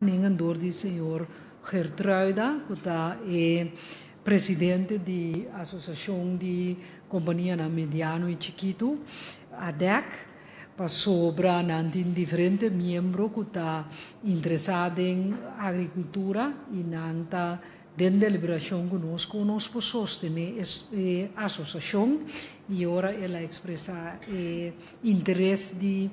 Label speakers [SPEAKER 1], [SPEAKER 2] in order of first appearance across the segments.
[SPEAKER 1] Ninguém do senhor Gertruida, que é presidente da Associação de Companhia Mediano e Chiquito, ADEC, sobre diferentes membros que estão interessados em agricultura e nanta dentro da deliberação conosco, nós podemos sostener a associação e agora ela expressa interesse de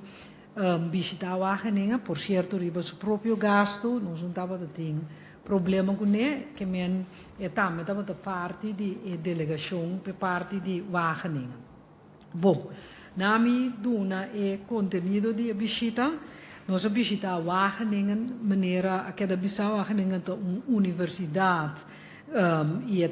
[SPEAKER 1] visitar o Wageningen, por certo, riba seu próprio gasto, nós não estávamos tendo problema com ele, que também estava da parte da delegação, por parte de Wageningen. Bom, na minha duna é conteúdo de visita, nós visitamos Wageningen, maneira que a Wageningen é uma universidade, e é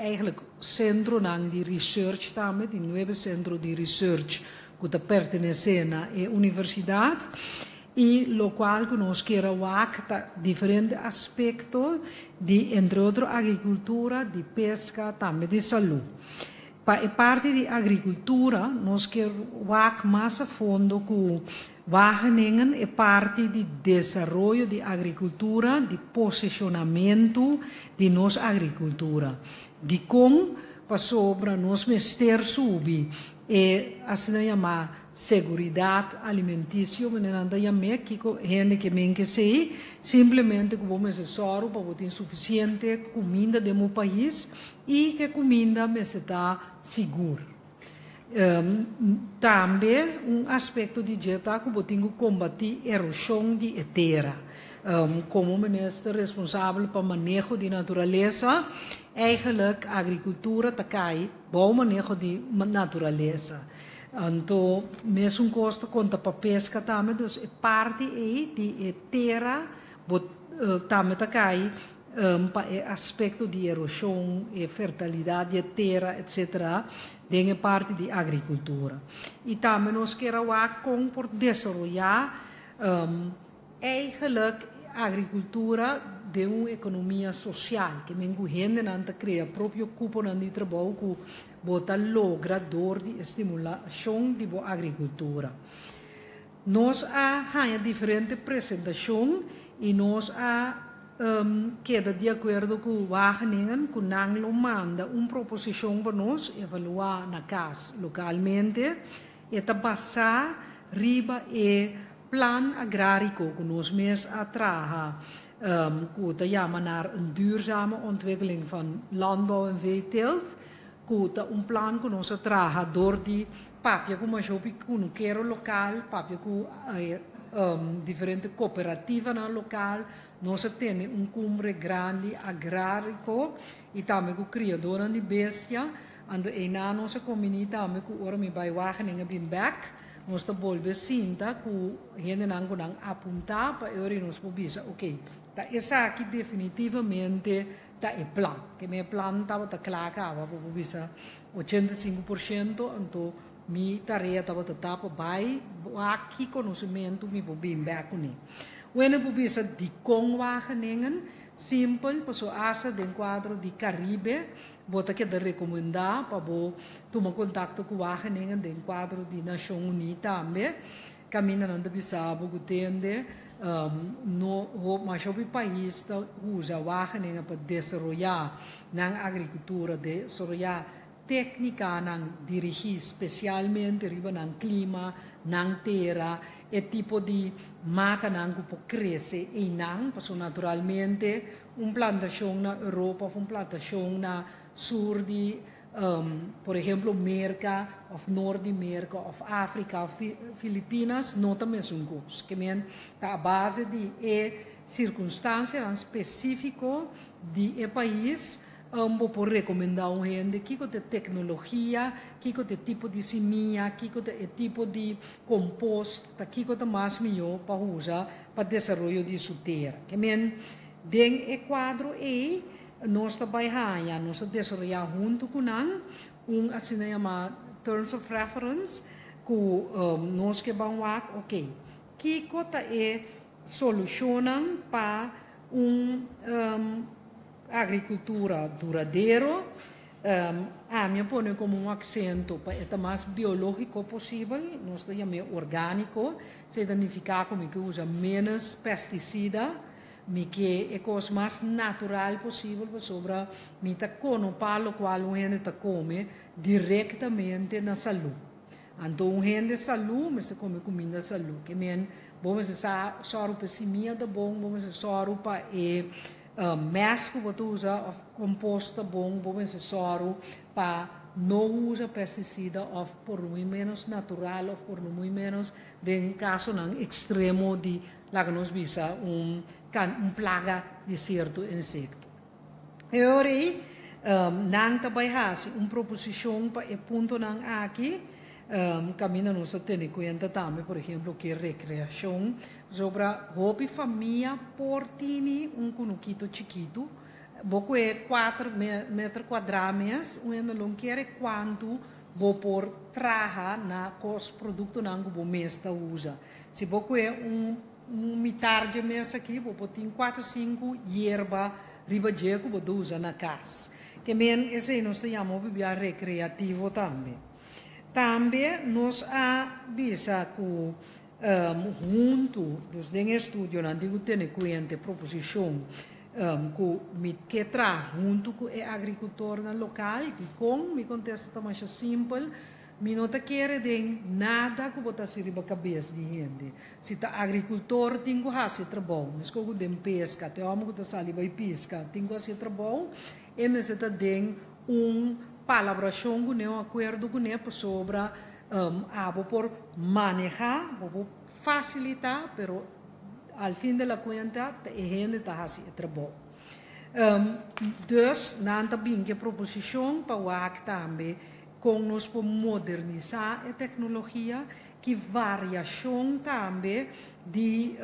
[SPEAKER 1] eigenlijk centro de research também, de novo centro de research, que pertence à universidade, e lo qual nós queremos diferentes aspectos, de, entre outros, agricultura, de pesca, também de saúde. Para a parte de agricultura, nós queremos mais a fundo que Wageningen é parte de desenvolvimento de agricultura, de posicionamento de nossa agricultura, de como para sobre nós mester subir assim chamar segurança alimentícia, mas não anda chamar que gente que men que sei simplesmente que vamos só para ter suficiente comida do meu país e que comida me está segura. Também aspecto de dieta que eu tenho que combater erosão de terra. Como ministro responsável para o manejo de natureza, eigenlijk agricultura está cai, bom manejo de natureza. Então, mesmo custo conta para pesca também, então é parte aí de terra, também está cai para aspecto de erosão, fertilidade de terra, etc. Tem parte de agricultura. E também nós queremos por desenvolver eigenlijk agricultura de uma economia social, que mengo gente não cria próprio cupo de trabalho que bota logrador de estimulação de boa agricultura. Nós há diferente apresentação e nós queda de acordo com o Wageningen, que não manda uma proposição para nós evaluar na casa localmente e basar riba e plan agrário que nós mesmos trabalhamos, que chama naar een duurzame ontwikkeling van landbouw en veeteelt, que plan que nós trabalhamos door die papia que nós não quero local, papia que diferente cooperativa na local, nós temos cumbre grande agrárico e também com criadora de bestia, e na nossa comunidade também que ora me vai Wageningen bem back. Nós estamos sinta que a gente não apontar para eu nos pobisa, ok, tá essa aqui definitivamente tá é plano, que meu plano estava claro para pobisa 85%, então minha tarefa estava tapa vai aqui conhecimento me vou bem back com ele. Quando pobisa de com Wageningen simples, pessoa asa de quadro de Caribe, bota que de recomendar para tomar contato com o Wageningen de quadro de Nações Unidas também, caminha não deve saber que tem mas o país usa o Wageningen para desenvolver na agricultura, desenvolver técnica, dirigir especialmente riba no clima, na terra, e tipo de mata que pode crescer e não, porque naturalmente plantação na Europa, plantação na sul de, por exemplo, América, ou Norte de América, ou África, ou Filipinas, não também são coisas. Que está a base de circunstâncias específicas de país, por recomendar gente que tem tecnologia, que tem tipo de semente, que tem tipo de composto, que tem mais melhor para usar para o desenvolvimento de sua terra. Que dentro do quadro nós trabalhamos, nós desenvolvemos junto com assim chamado Terms of Reference, que nós que vamos ok, que é solucionam para agricultura duradoura, a mim põe como acento para estar mais biológico possível, nós chamamos orgânico, se identificar como que usa menos pesticida, que é coisa mais natural possível sobre me tá para o qual o gente tá come diretamente na saúde. Então o gente saúde, mas se come comida saúde, que men vamos usar soro para semente bom, vamos usar soro para mesco você usa composta bom, vamos usar soro para não usa pesticida ou por muito menos natural ou por muito menos de caso não extremo de lá que nós visa plaga de certo insecto. E ora nang também faz proposição para o ponto nang aqui caminha nos tem conta também, por exemplo, que recreação sobre hobby família portini cunuquito chiquito, boco é 4 metros quadrados, ainda não quer quanto vou por traja na cos produto não que mesta usa. Se boco é mitarde mesa aqui, vou botar 4, 5 hierba riba que vou usa na casa. Que men esse nós chamamos de recreativo também. Também nós visto que junto dos estudos não digo ter conta proposição que traz junto com o agricultor local que com me contesta também simples me não quer de nada que botar se riba cabeça de gente se tá agricultor tem que fazer trabalho mas que de pesca tem homem que sali vai pesca tem que fazer trabalho e me se tá de palabração com um acordo com ele sobre por manejar, por facilitar, pero al fin de la cuenta a gente está fazendo trabalho. Dus, nós também que proposição para o AC também com nós por modernizar a tecnologia, que variação também de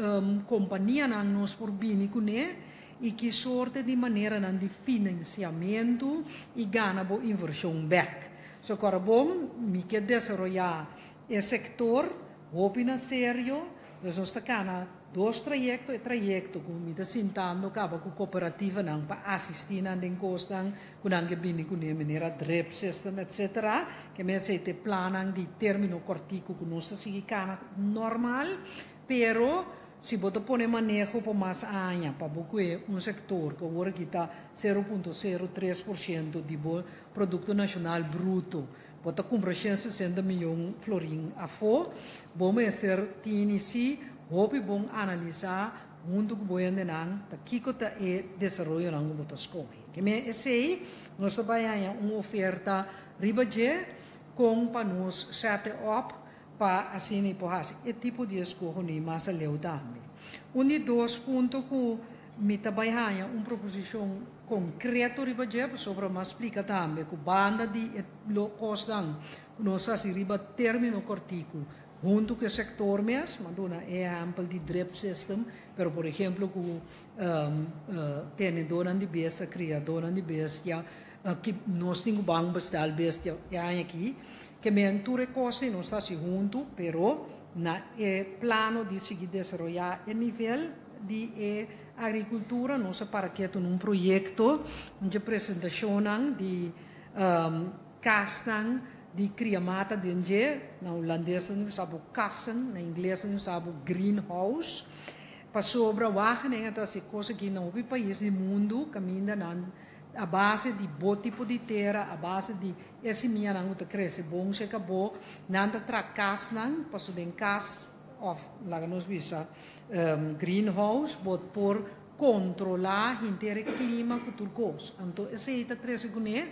[SPEAKER 1] companhia nós por bem com ele, e que sorte de maneira de financiamento e ganha boa inversão back. So, agora, bom, me quer desenvolver o setor, opina sério, nós estamos 2 trajectos e trajecto, como me está sentando, acaba com cooperativa, não, para assistir na encostan, com a bini com a maneira drip system, etc., que me aceite planan de término cortico, com nós está normal, pero se você põe manejo por mais anos, para você sector que agora está 0,03% de produto nacional bruto, você compra 160 milhões de florins a fora, vamos ser TNC, vamos bom analisar junto com o Boiandenang, que está o desenvolvimento não você escolhe. Que me esse nós trabalhamos uma oferta ribaje com para nós set up para assim fazer esse tipo de escolha mais leu também. De 2 pontos que me trabalha proposição concreta sobre uma explica também que banda de costan nós assim riba término cortico junto com o sector mesmo, dona exemplo de drip system, pero por exemplo que tem dona de bestia, criadora de bestia, que nós temos bang bestal bestia aqui, que me tudo costa não está junto, pero na plano de seguir desenvolver o nível de agricultura, nós para que um projeto de apresentação de castan de criamata de na holandês não sabe kassen, na inglês não sabe greenhouse, para sobre a wagen essa coisa que não é país do mundo caminha a base de bom tipo de terra, a base de esse minha não cresce bom, se acabou, nada tracas não, passou de casa, of lá nos visa greenhouse, por controlar o inteiro clima que tu gosta. Então esse aí está três segundos,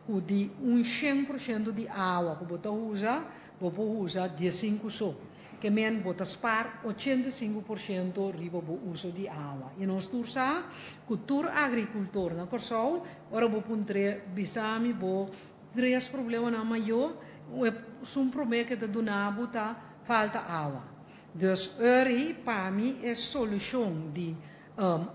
[SPEAKER 1] o de 100% de água que você usa, você usa 15 só. Que men bota spar 85% riba bo uso di água. E nós tursa cultura agricultor na Corsol, ora bo puntre bisami bo 3 problemas na maior, um problema que da donabo tá falta água. Dus eri para mim é solução de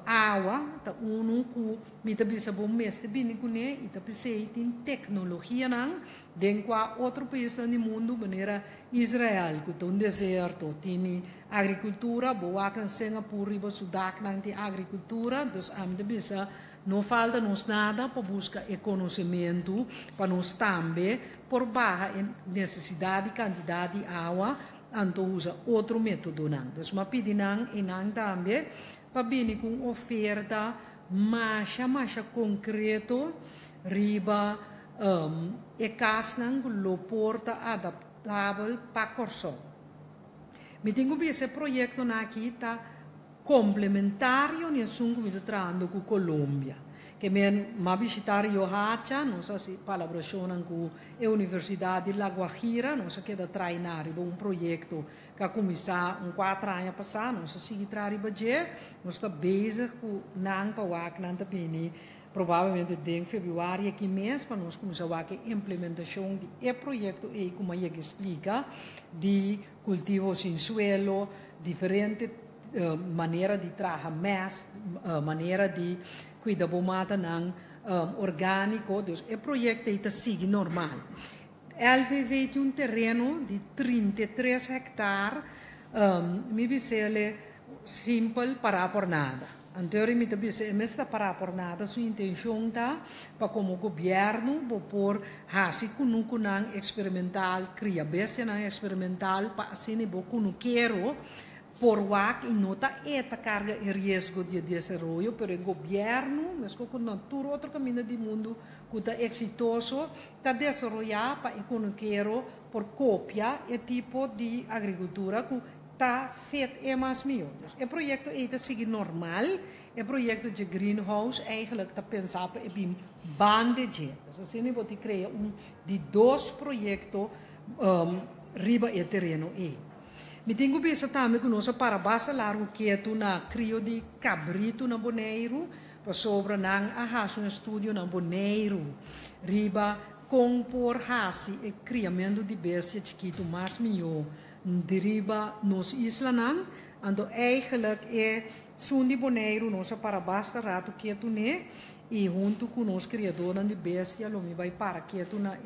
[SPEAKER 1] água, tá que mita bisa bom mestre bini kune, ita pensei tem tecnologia não, dentro a outro país no mundo, maneira Israel, que tem um deserto, tem agricultura, boa que Singapura, riba Sudak não tem agricultura, então a mita bisa não falta nos nada para buscar conhecimento, para nós também, por baixa necessidade e quantidade de água, então usa outro método não. Então, mas pedinang e não também, para vir com oferta mais concreto, riba e casnang lo porta adaptável para corso. Me tenho que esse projeto aqui está complementário nessun que trabalhando com Colômbia. Que men ma visitar Yohacha, não sei se colaboração com a Universidade de La Guajira, não sei que da treinar um projeto que começou 4 anos passado, não sei se trabalha bem, nós está bezig com não para o não tá bem, provavelmente em fevereiro aqui mês para nós começar a implementação de projeto e como eu explica de cultivo sem suelo, diferente maneira de trabalhar mais, maneira de cuidar da mata não orgânico, então o projeto está seguindo normal. LVV tem um terreno de 33 hectares, me disse simples para por nada. Anterior me disse está para por nada, sua intenção está para como governo por fazer com experimental, criar bestia experimental para assim não quero por WAC e nota esta carga e risco de desenvolvimento, pero o governo, mas com todo outro caminho do mundo que está exitoso, está desenvolvendo para economia por cópia e tipo de agricultura que está feito é mais meu. O projeto está seguindo normal, o projeto de greenhouse eigenlijk está pensado para um bande de. Assim, eu vou criar de 2 projetos riba e terreno e. Me tenho que também que nós para basta largo que é na crio de cabrito na Boneiro, para sobre nang ahas um estúdio na Boneiro, riba compor hasi e criamento de bestia chiquito mais melhor, de riba nos isla nang, ando eigenlijk é sundi Boneiro nós para basta rato que é né e junto com os criadores de bestia, lo me vai para que é na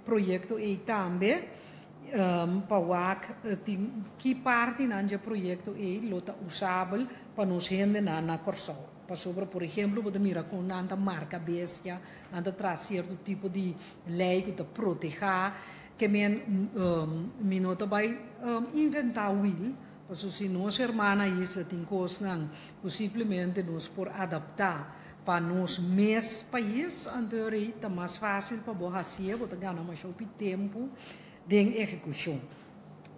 [SPEAKER 1] projeto e também para que parte do projeto é lota usável para nos render na corção. Para sobre, por exemplo, você mira com nanta marca bestia, nanta traz certo tipo de lei que te proteger, que me nota vai inventar will, porque se nossa irmã isso tem coisas possivelmente nos por adaptar para nos mesmos países, então é mais fácil para você fazer, você ganha mais tempo de execução.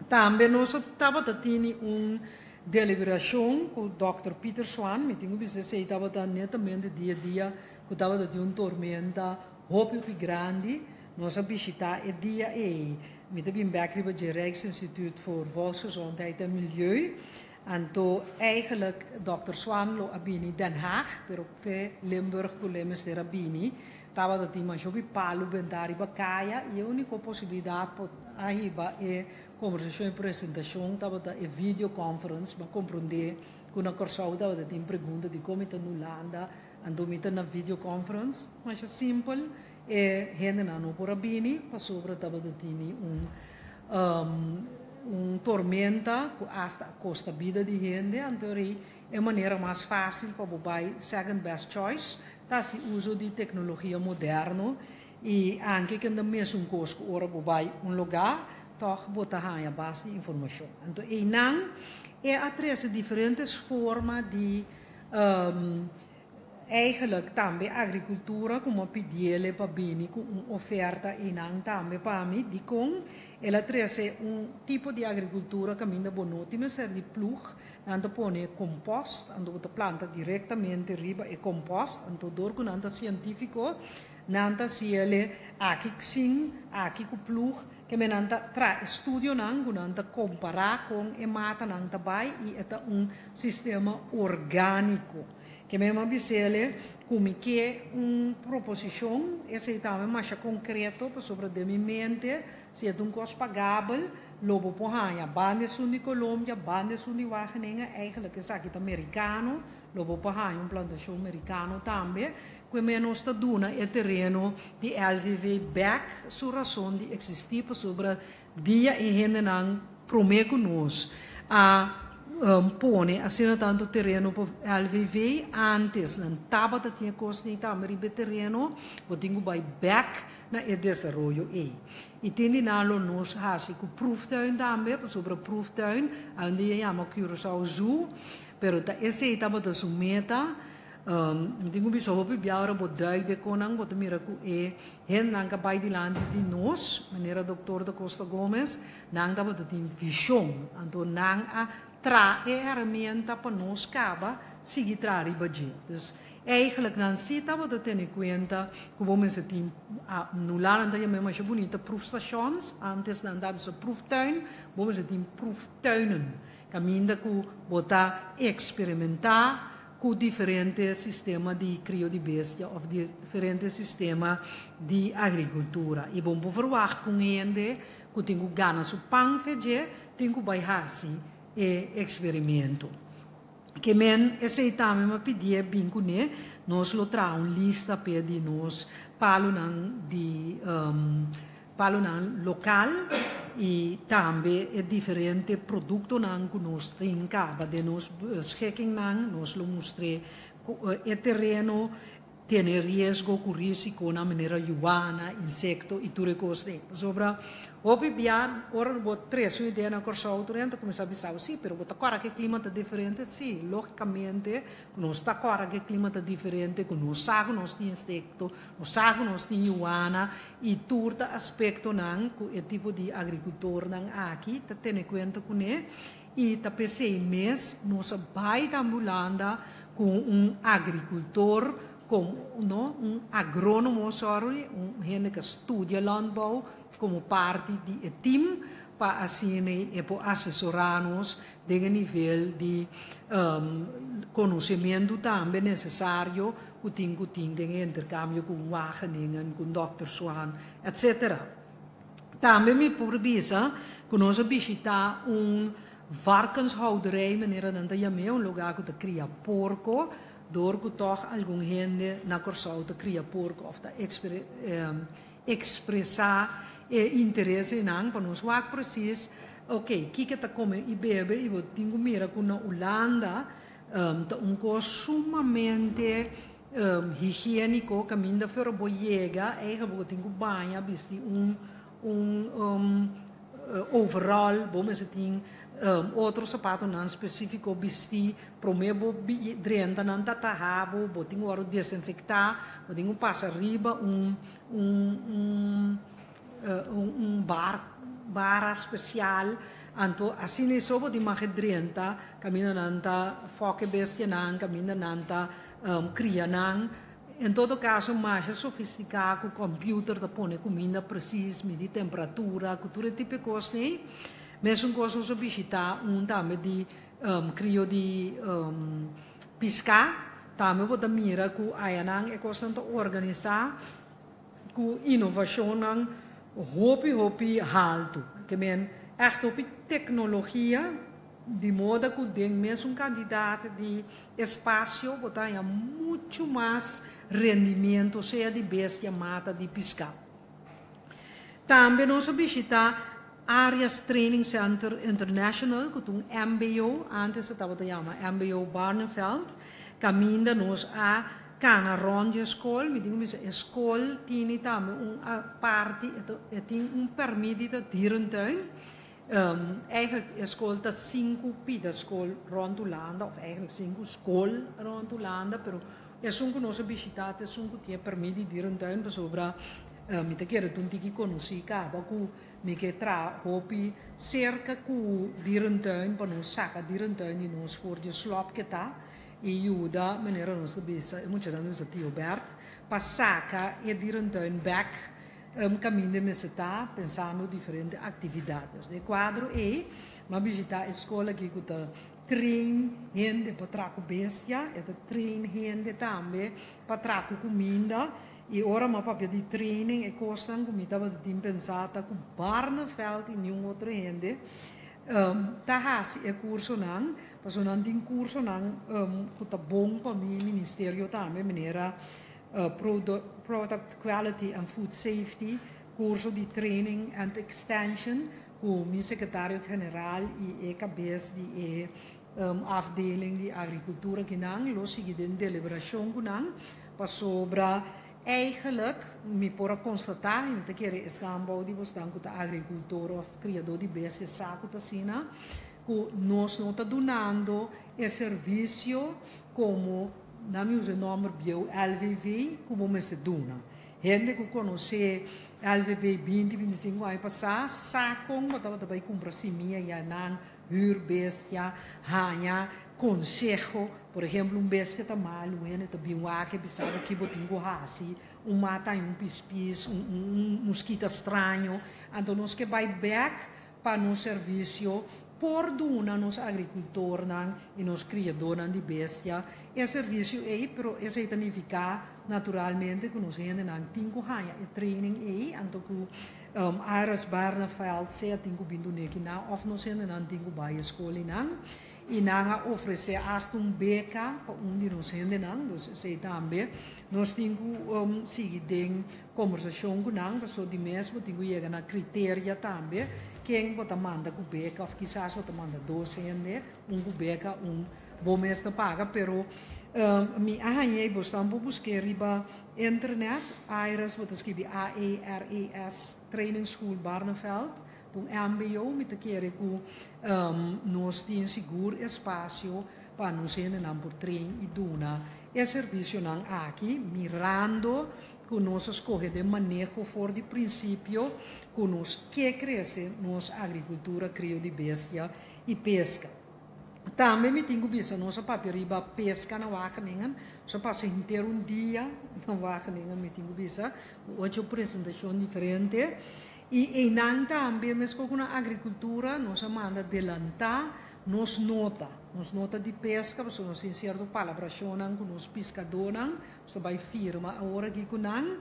[SPEAKER 1] Também nós estávamos tendo deliberação com o Dr. Peter Swan, me tenho que dizer que estava netamente dia a dia, que estava tendo tormenta, roupa grande, nós visitamos o dia e me também back bij het Rijksinstituut voor Volksgezondheid en Milieu. Então, eigenlijk, Dr. Swan lo abini Den Haag, pero fe Limburg ko lemes de rabini, tava da tima jobi palu bentari bacaya, e a única possibilidade por arriba é conversação e apresentação, tava da videoconference, para compreender que na corção tava da tem pergunta de como está no Landa, ando mita na videoconference, mas é simples, é gente não por rabini, para sobre tava da tini tormenta hasta a costa vida de gente, então é a maneira mais fácil para o second best choice, tá se uso de tecnologia moderna e anche que ainda mesmo coisa que ora vai lugar, toch botar a base de informação. Então e não é através de diferentes formas de eigenlijk também agricultura como pedir para bem com uma oferta e não também para mim de com ela traz tipo de agricultura que ainda bonito mas ser de plug anda põe compost anda bota planta diretamente riba e compost anda dor com anda científico nanta se ele aqui sim aqui com plug que me nanta tra estudio não nanta comparar com e mata nanta vai e é sistema orgânico que mesmo bisele como que proposição esse também mais concreto sobre de minha mente se é costo pagável lobo porranha bande sul de Colômbia bande sul de Wageningen eigenlijk is aqui americano lobo para plantação americano também, que menos está dando é terreno de LVV back, sua razão de existir sobre dia e rende não prometo nós a pone assim tanto terreno para LVV antes não estava tinha costa nem também terreno, o tinha vai back na e desenvolvimento e tem nalo nós hasi com proeftuin também sobre proeftuin onde chama Curaçao Zoo, pero ta esse estava da sumeta tenho bisa hopi biara bo dai de konang bo mira ku hen nang ka bai di land di nós maneira doutor da Costa Gomes nang da bo tin vision anto nang a tra herramienta para nós caba seguir trari baji dus eigenlijk dan ziet dat we dat in cuenta como men se tem anular anda mesmo mais bonita proefstations antes dan dat se proeftuin como se tem proeftuinen caminda ku bota experimentar com diferentes sistemas de crio de bestia ou diferentes sistemas de agricultura. E bom por verwacht com ele, que tenho ganas o pão fazer, tenho baixar-se e experimento. Que men esse também me pedia bem com ele, nós lo tra lista para de nós palunan de palunan local e também é diferente produto nan que nós tem caba de nós schikking nan nós lo mostrei é terreno tem risco com risco na maneira urbana insecto e tudo coisa sobre hoje bem ora bot três ideia na Curaçao durante começar a pensar sim, pero bota agora que clima é diferente sim, logicamente nós está agora que clima é diferente com nós sabe nós tem insecto nós sabe nós tem urbana e todo aspecto nan com o tipo de agricultor nan aqui tá tendo conta com ele e tá pensei mês nós vai da ambulanda com agricultor como agrônomo, gente que estuda landbouw, como parte de team, para assim assessorar-nos de nível de conhecimento também necessário, que tem intercâmbio com Wageningen, com Dr. Swan, etc. Também me provisa que nós visitar varkenshouderij, meneer dan dat je lugar que cria porco, door que toch algum gente na Curaçao te cria porco of te expressar interesse em ang para nós wak precies ok kika ta come e bebe e vou tingo mira com na Holanda tá coisa sumamente higiênico caminho for boiega vou tingo banha visti overall bom se tem outro sapato não específico vestir promebo drenta não tá rabo botinho oro desinfectar botinho passa riba bar especial anto assim é só botinho mais drenta caminha não tá foque bestia não caminha não tá cria não em todo caso mais sofisticado com computer da põe comida precisa medir temperatura cultura tipo de coisa né mesmo coisa só visitar também de crio de pescar também vou dar mira que aí não é coisa de organizar com inovação não hopi alto que men echt op tecnologia de modo que tem mesmo candidato de espaço botar muito mais rendimento seja de bestia mata de pescar também nós visitar Áreas Training Center International, que é MBO, antes estava chamado MBO Barneveld, caminha nos a cana rond de escola, me digo a escola tem também uma parte, tem permitido de dierentuin. Eigenlijk a escola tem 5 pida escola rond Holanda, of eigenlijk 5 escolas rond Holanda, pero é que nós visitamos, é que tem permitido de dierentuin, sobre me te quero que conhecer acaba com me que tra hopi cerca com dierentuin para nos saca dierentuin e nos for de slop que tá e ajuda maneira nos de bisa muito dan nos tio Bert para saca e dierentuin back caminho de meseta pensando diferentes atividades de quadro e uma visita a escola que está train gente para traco bestia e train gente também para traco comida e ora uma papel de training e costan como estava de pensata com Barneveld e nenhum outro gente tá hasi e curso não Paso nan ting curso nan kuta bom para mi ministerio também maneira product quality and food safety, curso de training and extension, com o secretário-geral e cabeça de afdeling de agricultura que não, los de deliberação que não, para sobre eigenlijk, me pora constatar, e me querer Istanbul de bostan com a agricultor of criador de bestia saco da sina, que nós não está donando esse serviço como na minha nome bio LVV como me se dona. Gente que conhece LVV 20-25 anos passar, sacam, mas também compra simia, já não, huurbestia, hanya, consejo, por exemplo, bestia está mal, está bem que pensava que botinho hasi, mata pispis, mosquito estranho, então nós que vai back para no serviço por dona nos agricultor e nos criador de bestia, e serviço aí, pero é significa naturalmente que nos gente não tem que training aí, então que Iris Barneveld se tem que bindo neki na, of nos gente não tem que vai escola não, e não oferecer hasta beca para de nos gente não, se também nós temos que seguir conversação com não, pessoa de mesmo tem que chegar na critério também. Quem bota manda com beca, ou quizás bota manda 12 anos, com beca, bom mês te paga, pero me arranhei bastante para buscar riba internet, Iris, bota escrever AERES Training School Barneveld, então MBO, me te querer que nós temos seguro espaço para nos ensinar por treino e duna, e serviço não aqui, mirando que nós escolhe de manejo for de princípio que nós que cresce nossa agricultura, crio de bestia e pesca. Também me tenho visto nossa papiriba pesca na Wageningen, só passa inteiro dia na Wageningen, me tenho visto 8 apresentações diferentes. E não também, mas com a agricultura, nós manda adelantar, nos nota de pesca, porque nós temos certa palabração com os pescadores, nós vai firma a hora que não,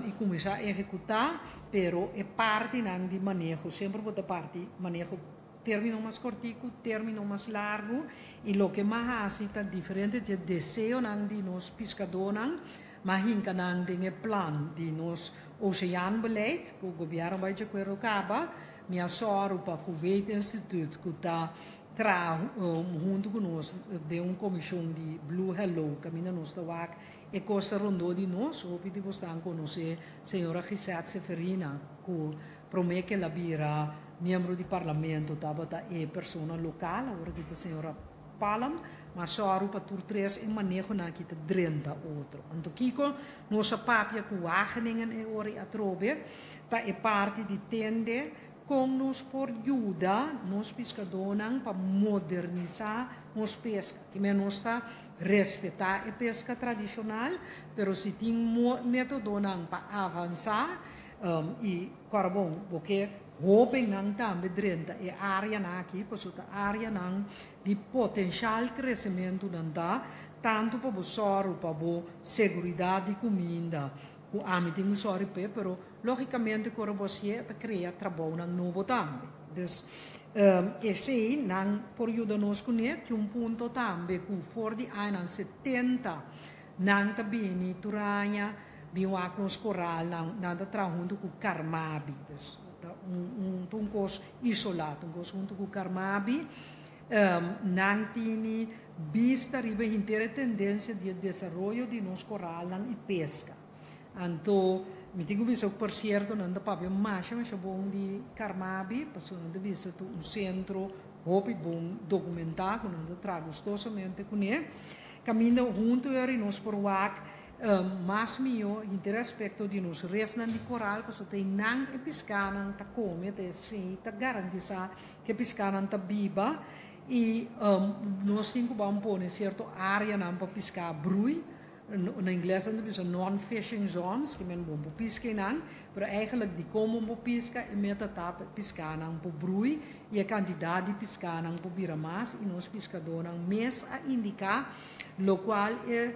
[SPEAKER 1] e começar a executar, pero é parte não de manejo, sempre pode parte manejo término mais curtico, término mais largo, e o que mais está diferente de desejo não de nos pescadores, mas hinca não de plan de nos oceanbeleid, que o governo vai de acordo com minha sorte para o Kuwait Institute, que está junto conosco de uma comissão de Blue Hello, que ainda nós estamos e Costa Rondô de nós, ou que você conhecer a senhora Gisette Seferina, que promete que ela virá membro do parlamento, é pessoa local, agora que a senhora Palam, mas só para tur 3 e manejo na kita 30 outro. Então, Kiko, nossa papia com Wageningen e ori a trove, tá é parte de tende com nos por ajuda nos pescadores para modernizar nos pesca, que menos está respeitar a pesca tradicional, pero se tem método para avançar e carbon, porque hoping nang também drenta e área aqui, porque a área nang de potencial crescimento nanda tanto para o soro para a segurança de comida, o âmbito do soro pero logicamente quando você cria trabalho novo também. Então, esse nang por ajuda nos conhecer um ponto também que for de anos 70 nang tabini turanya biwak nos coral nang junto com Carmabi. Um curso isolado, junto com o Carmabi, não tem vista a inteira tendência de desenvolvimento de nosso coral e pesca. Então, me tenho visto, por certo, não dá para mais, mas é bom de Carmabi, porque não dá visto centro, muito bom documentado, não dá trago gostosamente com ele. Caminho junto e nós por mas meu interesse aspecto de nos refnan de coral, porque tem não é piscanan ta come, tem ta garantizar que piscanan ta biba e nós temos que pôr certo área não para piscar brui, na inglês não diz non-fishing zones, que men bom piscar não, mas eigenlijk de como bom piscar e meta tá piscar não para brui e a quantidade de piscar não para bira mais e nós pescadores não mês a indicar, lo qual é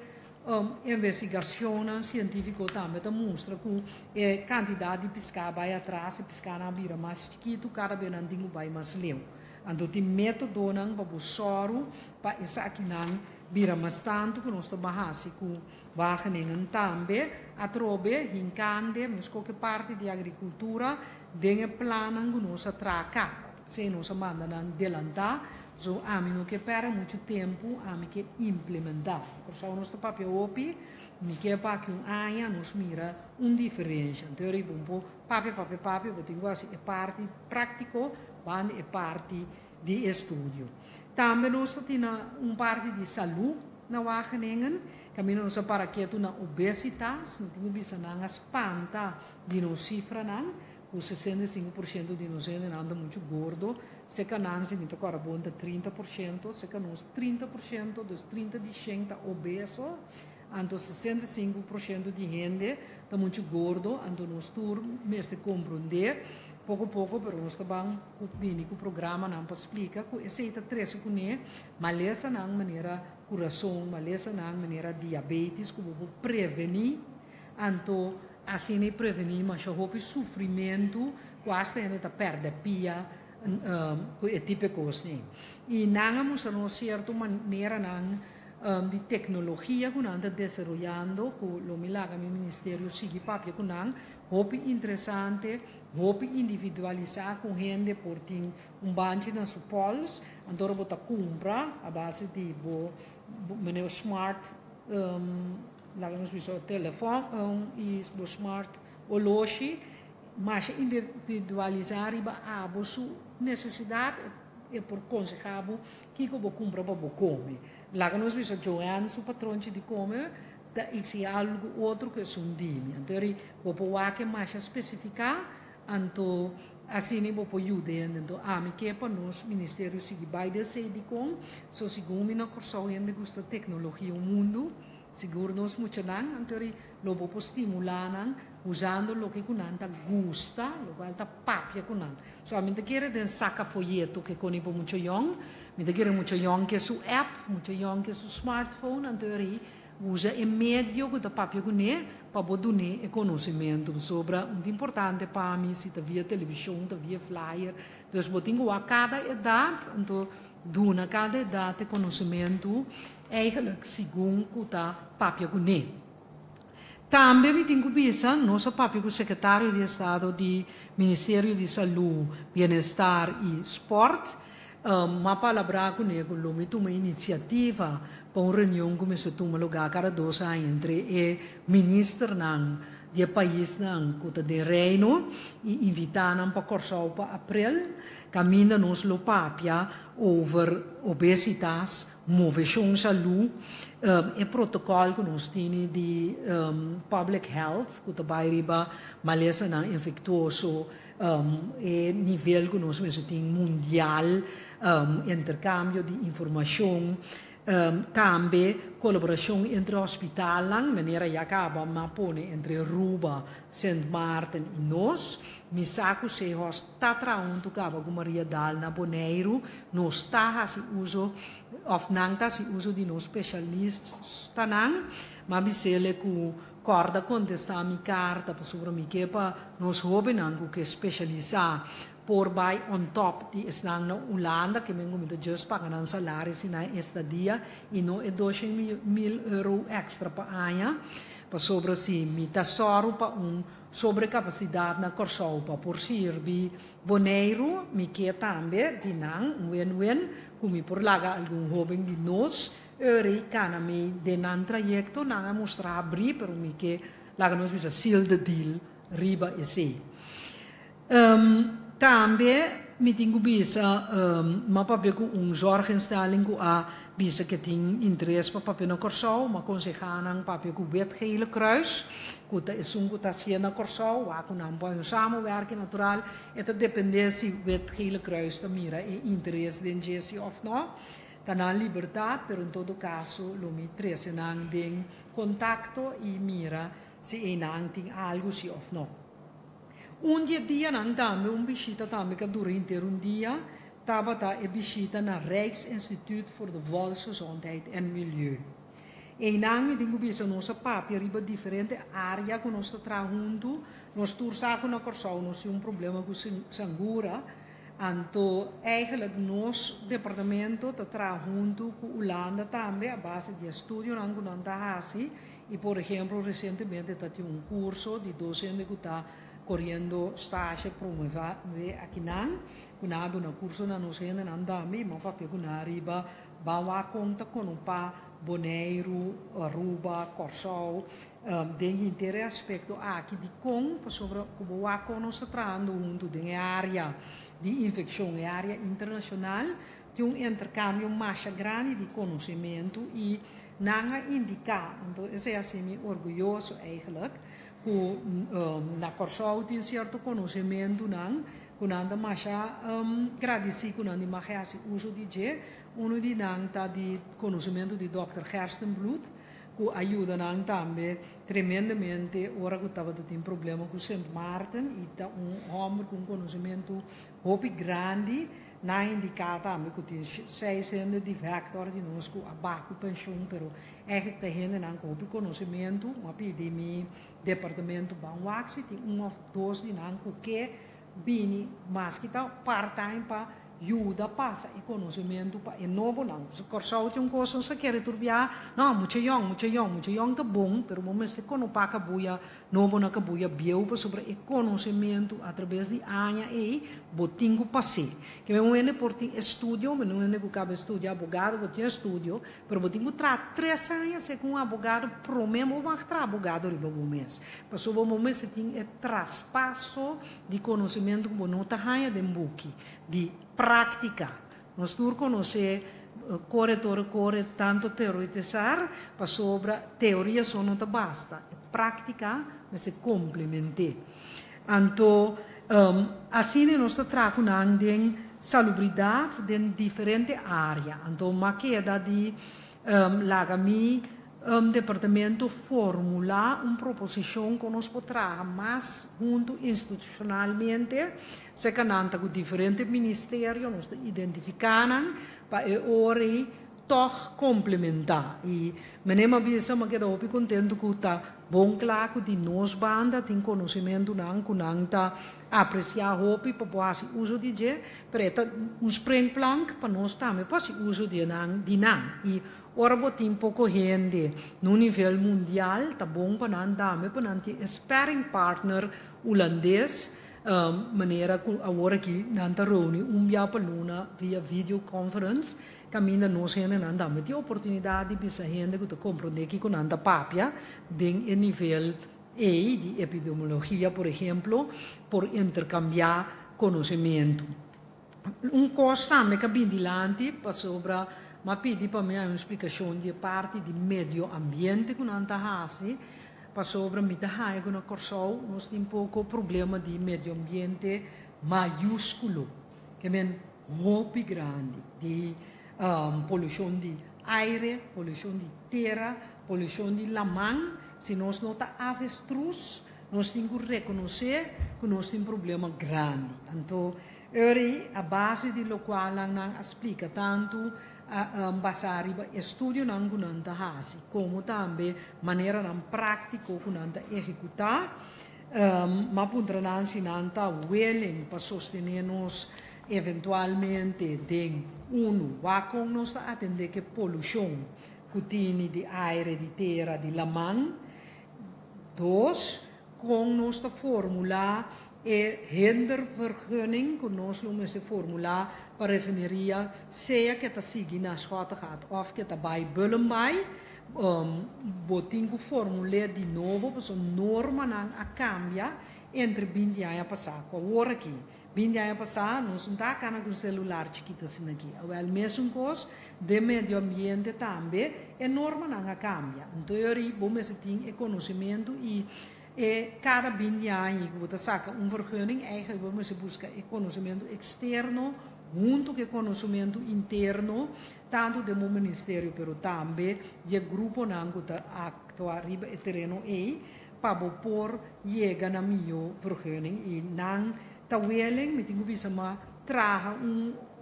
[SPEAKER 1] investigação científica também mostra que a quantidade de pescar vai atrás, e pescar na bira mais chiquito, cada vez não tem vai mais leu. Ando ti método nang babusoro pa isa aqui nang bira mas tanto que nós bahasi ku Wageningen tambe atrobe hincande mas qualquer parte de agricultura dengue planan que nós traca se nós manda nang delanta so ami no que pera muito tempo ami que implementar por isso nós papel opi mi que pa que aya nos mira diferença teoria bom papi botinho assim é parte prático van é parte de estudo também nós temos parte de saúde na Wageningen caminho nós para que tu na obesitas não tinha bisa na espanta de nos cifra não o 65% de nós anda muito gordo se que nós se muito carbono 30% se que nós 30% dos 30 de gente obeso ando 65% de gente está muito gordo ando nós tur mesmo compreender pouco a pouco pero nós também o programa não para explicar que esse é três com né maleza na maneira coração maleza na maneira diabetes como prevenir ando assim nem prevenir mas já houve sofrimento quase ainda tá perde pia é típico assim e não nos a certa maneira não de tecnologia que nós estamos desenvolvendo, que o milagre do Ministério sigue papel que nós, houve interessante, houve individualizar com gente por ter banco na sua pols, então você compra a base de o smart, lá nos visa o telefone e o smart o loja, mas individualizar a sua necessidade é por conseguir que você compra para você comer. Lá que nós vimos Joanne, seu patrão de comer, e algo outro que é dia. Então, eu vou que mais especificar, então, assim, eu vou ajudar. Então, me que para nós, Ministério, se vai descer de com, so segundo na corção ainda gosta de tecnologia no mundo, seguro nós muito não, então, eu vou estimular usando o que nós gosta, o qual está papia com nós. Somente querer de saca folheto que com ibo muito young, me querer muito young que su app, muito young que su smartphone, então usa em meio que da papia com né para bodonar e conhecimento sobre muito importante para mim se tá via televisão, tá via flyer, então botinho a cada idade, então duna cada idade conhecimento eigenlijk segundo que tá papia com né. Também me tenho vista nosso papel como secretário de Estado do Ministério de Saúde, Bem-Estar e Esporte, uma palavra com ele, uma iniciativa para uma reunião que se toma lugar cada 2 anos entre o ministro do país que de Reino e invitar para correr para abril, caminha nos lo papia over obesitas, moveção saúde, e protocolo que nós temos de public health, que também riba maleza na infectuoso, e nível que nós temos mundial, intercâmbio de informação, também colaboração entre hospitais, maneira que acaba mapone entre Aruba, Saint Martin e nós, me saco se está traunto acaba com Maria Dal na Boneiro, nós está se uso of nang se uso de nós especialistas tanang, mas me sele com corda contestar minha carta sobre mim que para nós hobenang que especializar por by on top di esnang na Holanda que mengo mit just paganan salário sina estadia e no é 200.000 euro extra pa aya pa sobre si mi tasoro pa sobrecapacidade na corsou pa por sirvi boneiro mi que tambe dinang wen kumi por laga algum jovem de nós eri kana mi de nan trajecto na mostrar abrir pero mi que laga nos bisa seal de deal riba esse também me tenho visto uma papel com zorginstelling que a bisa que tem interesse para papel na Corsau, mas conseguem papel com o Wetgele Kruis, que é que está sendo na Corsau, waar que não pode samenwerken natural, это depende se o Wetgele Kruis está mira e interesse de gente ou não, está na liberdade, pero em todo caso, lo me presenang de contato e mira se tem algo se ou não. Dia nang também visita também que dura inteiro dia, estava visita na Rijksinstituut voor de Volksgezondheid en Milieu. E nang me tenho visto nossa papel riba diferente área que nós trabalhando, nós tursa com na Corsau, nós temos problema com sangura, Então, eigenlijk, nosso departamento está junto com a Holanda também, a base de estudo na Gunanda-Hasi. E, por exemplo, recentemente está tendo um curso de docente que está correndo estágio promover aqui não. Quando no curso na nossa gente não dá mas para pegar arriba, vai conta com um pá Bonaire, Aruba, Corsol, tem inteiro aspecto aqui de com sobre como a com nós tratando junto de área de infecção, área internacional, de intercâmbio mais grande de conhecimento e não indicar, então isso é assim orgulhoso eigenlijk, que na Corsol tem certo conhecimento não, quando anda mais agradecido quando anda mais uso de je, de nang tá de conhecimento de Dr. Gerstenblut, que ajuda nang também tremendamente, ora que estava tendo problema com Saint Martin, e tá homem com conhecimento muito grande, na indicar também que tem 600 de factor de nós com abaixo pensão, pero é que tem gente nang com conhecimento, uma epidemia, departamento Banwaxi, tem ou dois de nang que bini, mas que tá part-time para ajuda passa e conhecimento para e novo não se corsau tem coisa se quer turbiar não muito young tá bom pero momento se quando paca buia novo na cabuia bieu para sobre e conhecimento através de anos e botingo passe que é um por ti estudio mas não é que cabe estudar abogado botinho estudio pero botingo tra 3 anos se com abogado promemo vai tra abogado riba bom mês para sobre momento se tem traspasso de conhecimento como não tá raia de buque de prática. Nós conhecemos corre tanto teorizar, para sobre teoria só não basta. Prática, mas se complementa. Então, assim nós trabalhamos em salubridade em diferentes áreas. Então, uma queda de lagami departamento formular uma proposição que nós podemos mais junto institucionalmente, se cananta com diferentes ministérios, nós identificamos para ora toch complementar. E menema bisa maqueda opi contento que está bom claro de nós banda tem conhecimento não que não está apreciar hopi para fazer uso de je, preta springplank para nós também fazer uso de não e ora botin pouco gente no nível mundial tá bom para não também para não ter sparring partner holandês maneira que agora aqui não tá reúne dia para luna via videoconference caminha nós gente não dá ter oportunidade de bisa gente que compreender que não dá papia em nível E de epidemiologia por exemplo por intercambiar conhecimento coisa também que bem dilante para sobre mas pedi para mim uma explicação de parte de meio ambiente que não está assim para sobre me da raia que na Corsol nós temos pouco problema de meio ambiente maiúsculo que é muito grande de poluição de aire, poluição de terra, poluição de lamang se nós não está avestruz nós temos que reconhecer que nós temos problema grande então a base de lo qual não explica tanto basari estudio não gunanta hasi como também maneira não prática gunanta executar mas puntra não se nanta willing para sostenernos eventualmente de com nós atender que poluição que tem de aire de terra de lamang 2 com nossa formular hindervergunning que nós noemen se formular para refineria seja que está seguindo na schota gaat of que está bij bullen bij botin que formular de novo para norma não a cambia entre 20 anos passar com agora aqui 20 anos passar nós não está com celular chiquito assim aqui o mesmo coisa de meio ambiente também a norma não a cambia então eu vamos ter conhecimento e cada 20 anos que você saca vergunning eigenlijk vamos buscar conhecimento externo junto com conhecimento interno tanto do ministério pero também de grupo não que atua riba o terreno para por chegar na minha vergunning e não tá willing me tenho visto mas traga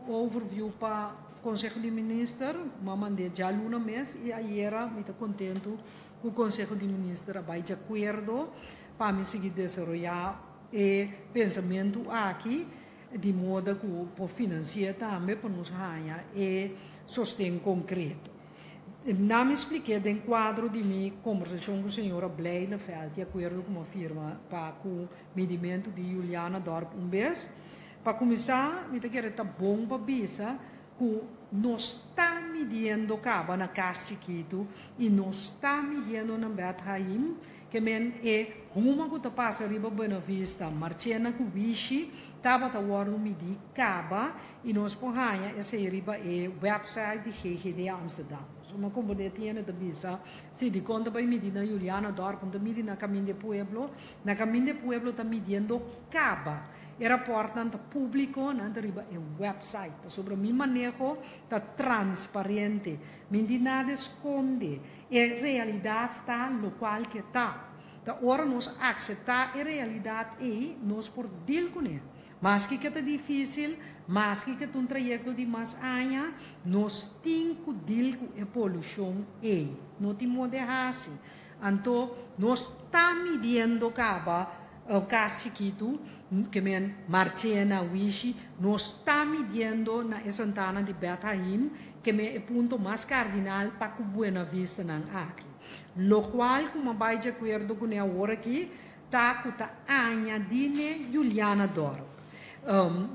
[SPEAKER 1] overview para Conselho de Ministros mas mandei já luna mês e aí era me contento o Conselho de Ministros vai de acordo para me seguir desenvolver pensamento aqui de modo que por financiar também para nos ganhar e sustento concreto. Não me expliquei do quadro de minha conversação com a senhora Bleila Feld, de acordo com uma firma para o medimento de Juliana Dorp vez. Para começar, me quero estar bom para bisa que nós está medindo caba na Castiquito e nós está medindo na Bethaim, que é uma que passa riba Buena Vista, Marchena que Vichy, estava a guardar medir caba e nós porranha essa riba é website de GGD Amsterdam. Uma companhia tinha da bisa, se de conta para medir na Juliana Dorp, para medir na Caminho de Pueblo está medindo caba. Era portanto público, não riba é um website. Sobre o meu manejo está transparente, não nada esconde. É realidade está no qual que está. Da hora nós aceitar a realidade e nós por deal com ele. Mas que é difícil, mas que é um trajeto de mais anos, nós temos que deal com a poluição e não temos de assim. Então, nós estamos medindo caba o caso chiquito, que é Marchena, Vichy, nós estamos medindo na Santana de Bethaim, que é o ponto mais cardinal para a Buena Vista aqui. Lo qual, como vai de acordo com a hora aqui, está com a añadine Juliana Dorp.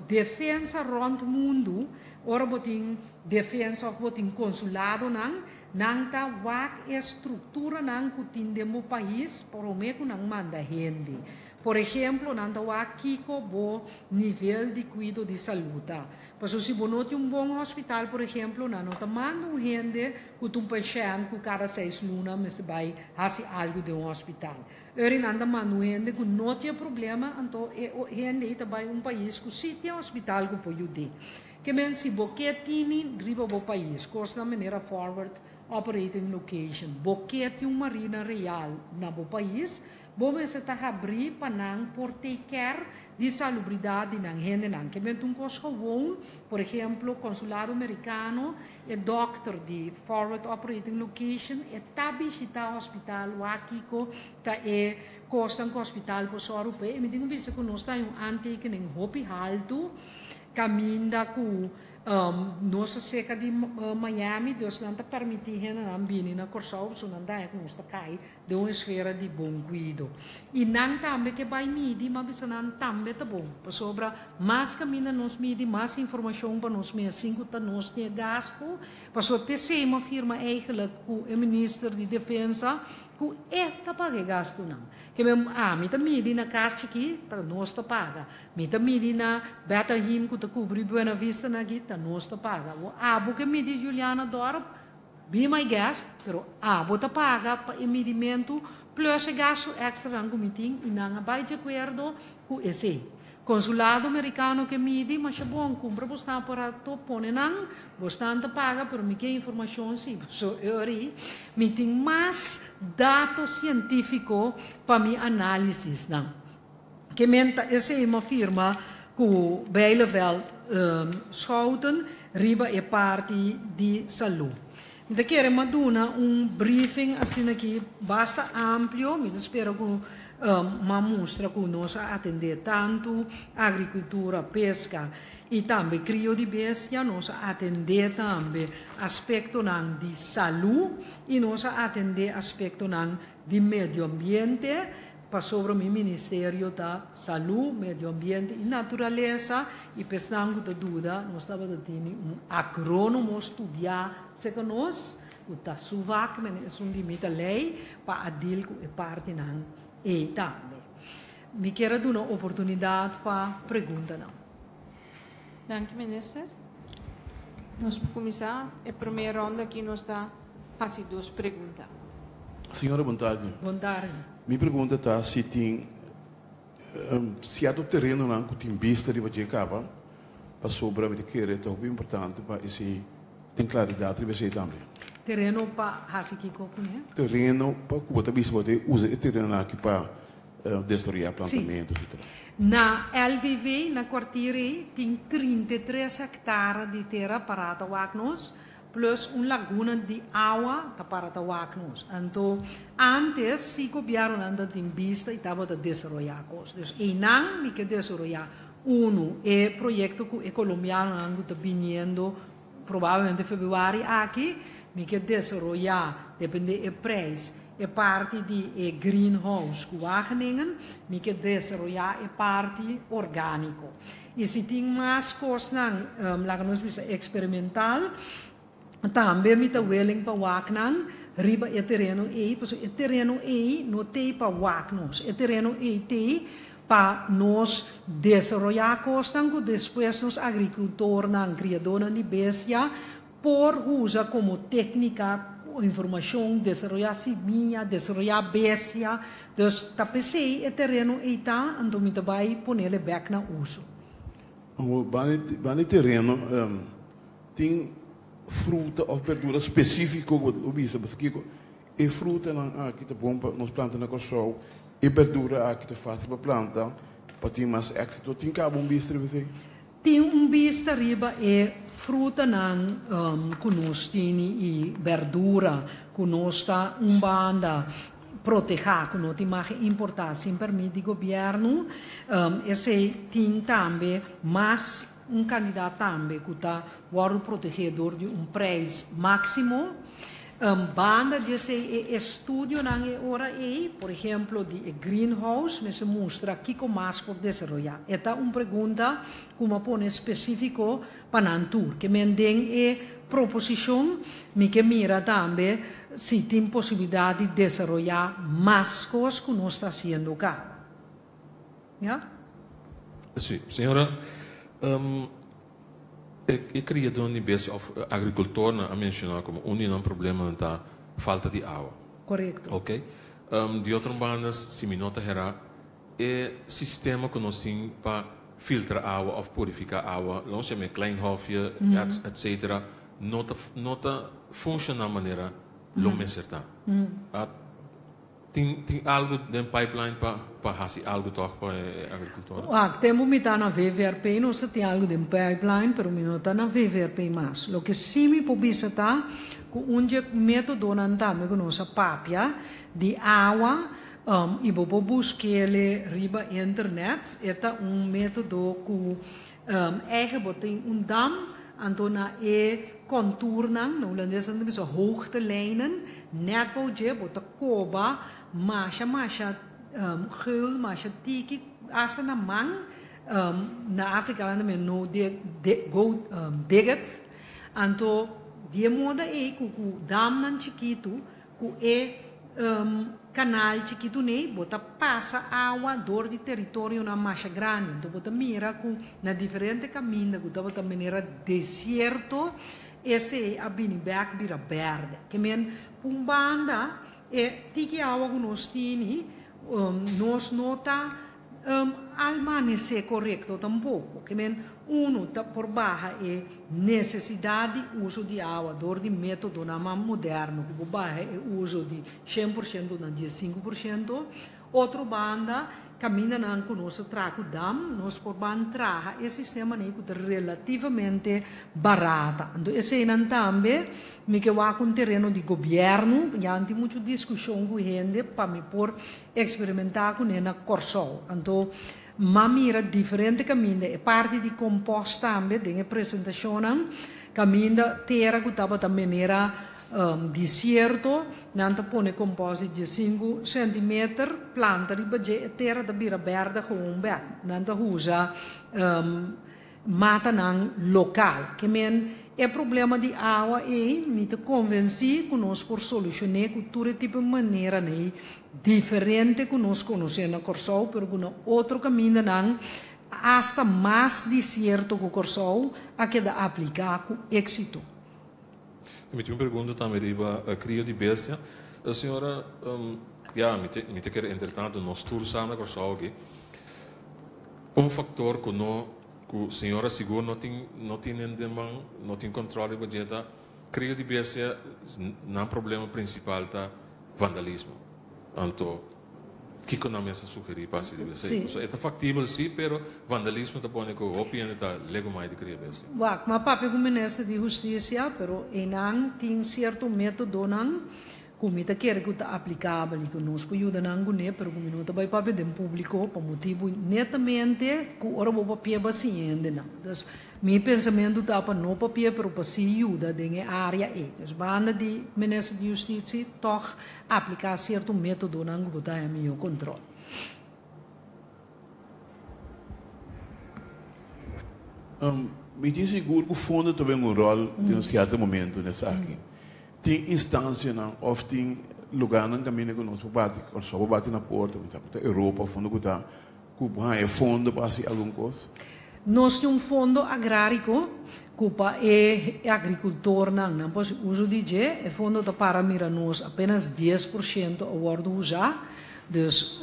[SPEAKER 1] Defesa rond mundo, ora botin defesa of botin consulado nang ta wak estrutura nang kutin demo país, por o meio nang manda gente. Por exemplo, nang ta wak kiko bo nível de cuidado de saúde. Mas se você não tem bom hospital, por exemplo, não manda gente com paciente que cada 6 lunas vai fazer algo de hospital. Não manda gente que não tem problema, então gente vai país que sim tem hospital que pode ir. Que men se você tem riba o país, costa maneira forward operating location, você tem uma marina real no país, você está abrir para não por take care de salubridade na gente não. Que men um coisa bom, por exemplo, consulado americano, é doctor de forward operating location, é tá visitar hospital, o aqui tá é costa um hospital por só europeu, e me digo que nós está um antekening hopi alto, caminha com nossa seca de Miami, Deus não está permitindo não vir na Corsau, se não dá com esta cai de uma esfera de bom cuidado. E não também que vai medir, mas não também tá bom. Para sobra mais caminho nós medir, mais informação para nós medir, assim que nós tem gasto. Para só ter se uma firma eigenlijk com o ministro de Defesa que é paga gasto não. Que me tá medir na caixa aqui, para nós tá paga. Me tá medir na Bethaim que tá cobrir Buena Vista aqui, tá nós tá paga. O abo que medir Juliana Dorp, be my guest, pero abo tá paga para emedimento plus gasto extra no meeting e não vai de acordo com esse. Consulado americano que mide, mas é bom, compra você para põe não, você não paga, pero me quer informação sim. So me tem mais dados científicos para minha análise não. Que menta essa é uma firma que Bijleveld Schouten riba é parte de saúde. Então queremos dar briefing assim aqui, basta amplo, me espero que uma mostra que nós atender tanto agricultura, pesca e também crio de bestia, nós atender também aspecto de saúde e nós atender aspecto de meio ambiente, para sobre o Ministério da Saúde, Meio Ambiente e Natureza, e pensando da dúvida, nós estávamos tendo agrônomo estudar, se que nós, o TASUVAC, é um limite lei, para adil que é parte e também. Me quero dar uma oportunidade para perguntar.
[SPEAKER 2] Dank u, minister. Nós vamos começar a primeira ronda que nós está fazendo 2 perguntas.
[SPEAKER 3] Senhora, boa tarde.
[SPEAKER 1] Boa tarde.
[SPEAKER 3] Minha pergunta está se tem se há do terreno não que tem vista de bater cava para sobre a que é tão importante para esse tem claridade de você também.
[SPEAKER 1] Terreno para hasiki kokune?
[SPEAKER 3] Terreno para que você pode usar o terreno aqui para destruir plantamentos e tudo.
[SPEAKER 1] Na LVV, na quartiere, tem 33 hectares de terra para Tawaknos, plus laguna de água para Tawaknos. Então, antes, se copiaram anda em vista e estava a desenvolver coisas. Então, não me que desenvolver Uno, é projeto que é colombiano está vindo provavelmente fevereiro aqui, me que desenvolver, depende do preço, é parte de greenhouse que Wageningen, me que desenvolver é parte orgânico. E se tem mais coisas, lá que nós vamos experimental, também me está willing para Wageningen, riba é terreno aí, porque é terreno aí não tem para Wageningen, é terreno aí tem para nós desenvolver coisas que depois os agricultores, criadores de bestia, por usar como técnica informação, desenvolver semente, desenvolver bestia. Então, está pensei é terreno aí tá, então me vai pôr ele back na uso.
[SPEAKER 3] O terreno tem fruta ou verdura específica o bisa, porque é fruta aqui tá bom para nós plantar na corção. E verdura que te faz para planta, para ter mais êxito, tem que haver bicho você?
[SPEAKER 1] Tem bicho riba é fruta não conosco e verdura conosco banda proteger que não tem mais importância para mim do governo. Esse tem também mais candidato também que está protegedor de preço máximo. Banda de esse estudo na hora aí, por exemplo, de greenhouse, me se mostra aqui como mais por desenvolver. Esta é uma pergunta como põe específico para a tour, que me tem proposição, me que mira também se tem possibilidade de desenvolver mais coisas que nós está fazendo cá. ¿Ya?
[SPEAKER 4] Sim, senhora. Eu queria dar um beijo ao agricultor a mencionar como um problema da falta de água.
[SPEAKER 1] Correto.
[SPEAKER 4] Ok? De outras bandas, se me nota era é sistema que nós temos para filtrar água ou purificar água, não se chama Kleinhofje, etc. Nota funciona de maneira não me certa. Tem algo de pipeline para fazer algo para a agricultura?
[SPEAKER 1] Temos que estar na VVRP, não se tem algo de pipeline, mas não está na VVRP mais. O que sim me pode visitar, com método não está, me conhece papia de água, e vou buscar ele riba internet. Este é método que tem dam, então contournen, no holandês não é hoogtelijnen, net bouwje, bota koba, masha, gul, masha tiki, hasta na man, na África lá também no deget, então de modo que o dam nan chiquito, que canal chiquito né, bota passa água dor de território na masha grande, então bota mira com na diferente caminho, bota maneira deserto. Esse é a binibak vira verde. Que men pumbanda tiki água que nós temos, nós nota almanecer correto tampouco. Que men tá por barra necessidade de uso de água, dor de método na moderno, que por barra uso de 100% na 15%. Outra banda caminha não conosco trago dam, nós por bantraha esse sistema é relativamente barato. Então esse não também me que vai com terreno de governo, já tem muita discussão com gente para me por experimentar com na Corsol. Então mira diferente caminho, é parte de compost também, tem apresentação, caminho terra que estava também era deserto, nanta pone composto de 5 cm, planta di baje terra da bira verde gewoon back, nanta usa mata nang local, que men é problema de água e me te convenci que nós por solucionar com todo tipo de maneira né diferente que nós conhecemos na Corsol, pero com outro caminho nang hasta mais deserto que o Corsol a que da aplicar com êxito.
[SPEAKER 4] Me tem uma pergunta também sobre a cria de bestia. A senhora, me te quer entretanto, nós todos sabemos que só aqui. Fator que a senhora seguro não tem controle da budget. Cria de bestia, não é o problema principal da vandalismo. Então, o que nós vamos sugerir para se dizer? É factível, sim, mas vandalismo está bom que a opinião está lego mais de criar bestia.
[SPEAKER 1] Mas papi com ministro de justiça, pero enang tem certo método nang como está quer que está aplicável e que nós podemos ajudar a pero como não está vai para o público por motivo netamente que ora o papel baseando não. Então, meu pensamento está para não papel pero para se ajuda na área é. Então, banda de Ministério de Justiça toch aplicar certo método não que está em meu controle.
[SPEAKER 3] Me diz seguro que o fundo também tem rol em um certo momento nessa aqui. Tem instância, não, ou tem lugar no caminho que nós podemos ou só bater na porta, por exemplo, da Europa, fundo que está, que é fundo para fazer alguma coisa.
[SPEAKER 1] Nós temos fundo agrário, que é agricultor, não posso uso dizer, é fundo para mirar nós apenas 10% ao ordo usar. Dus,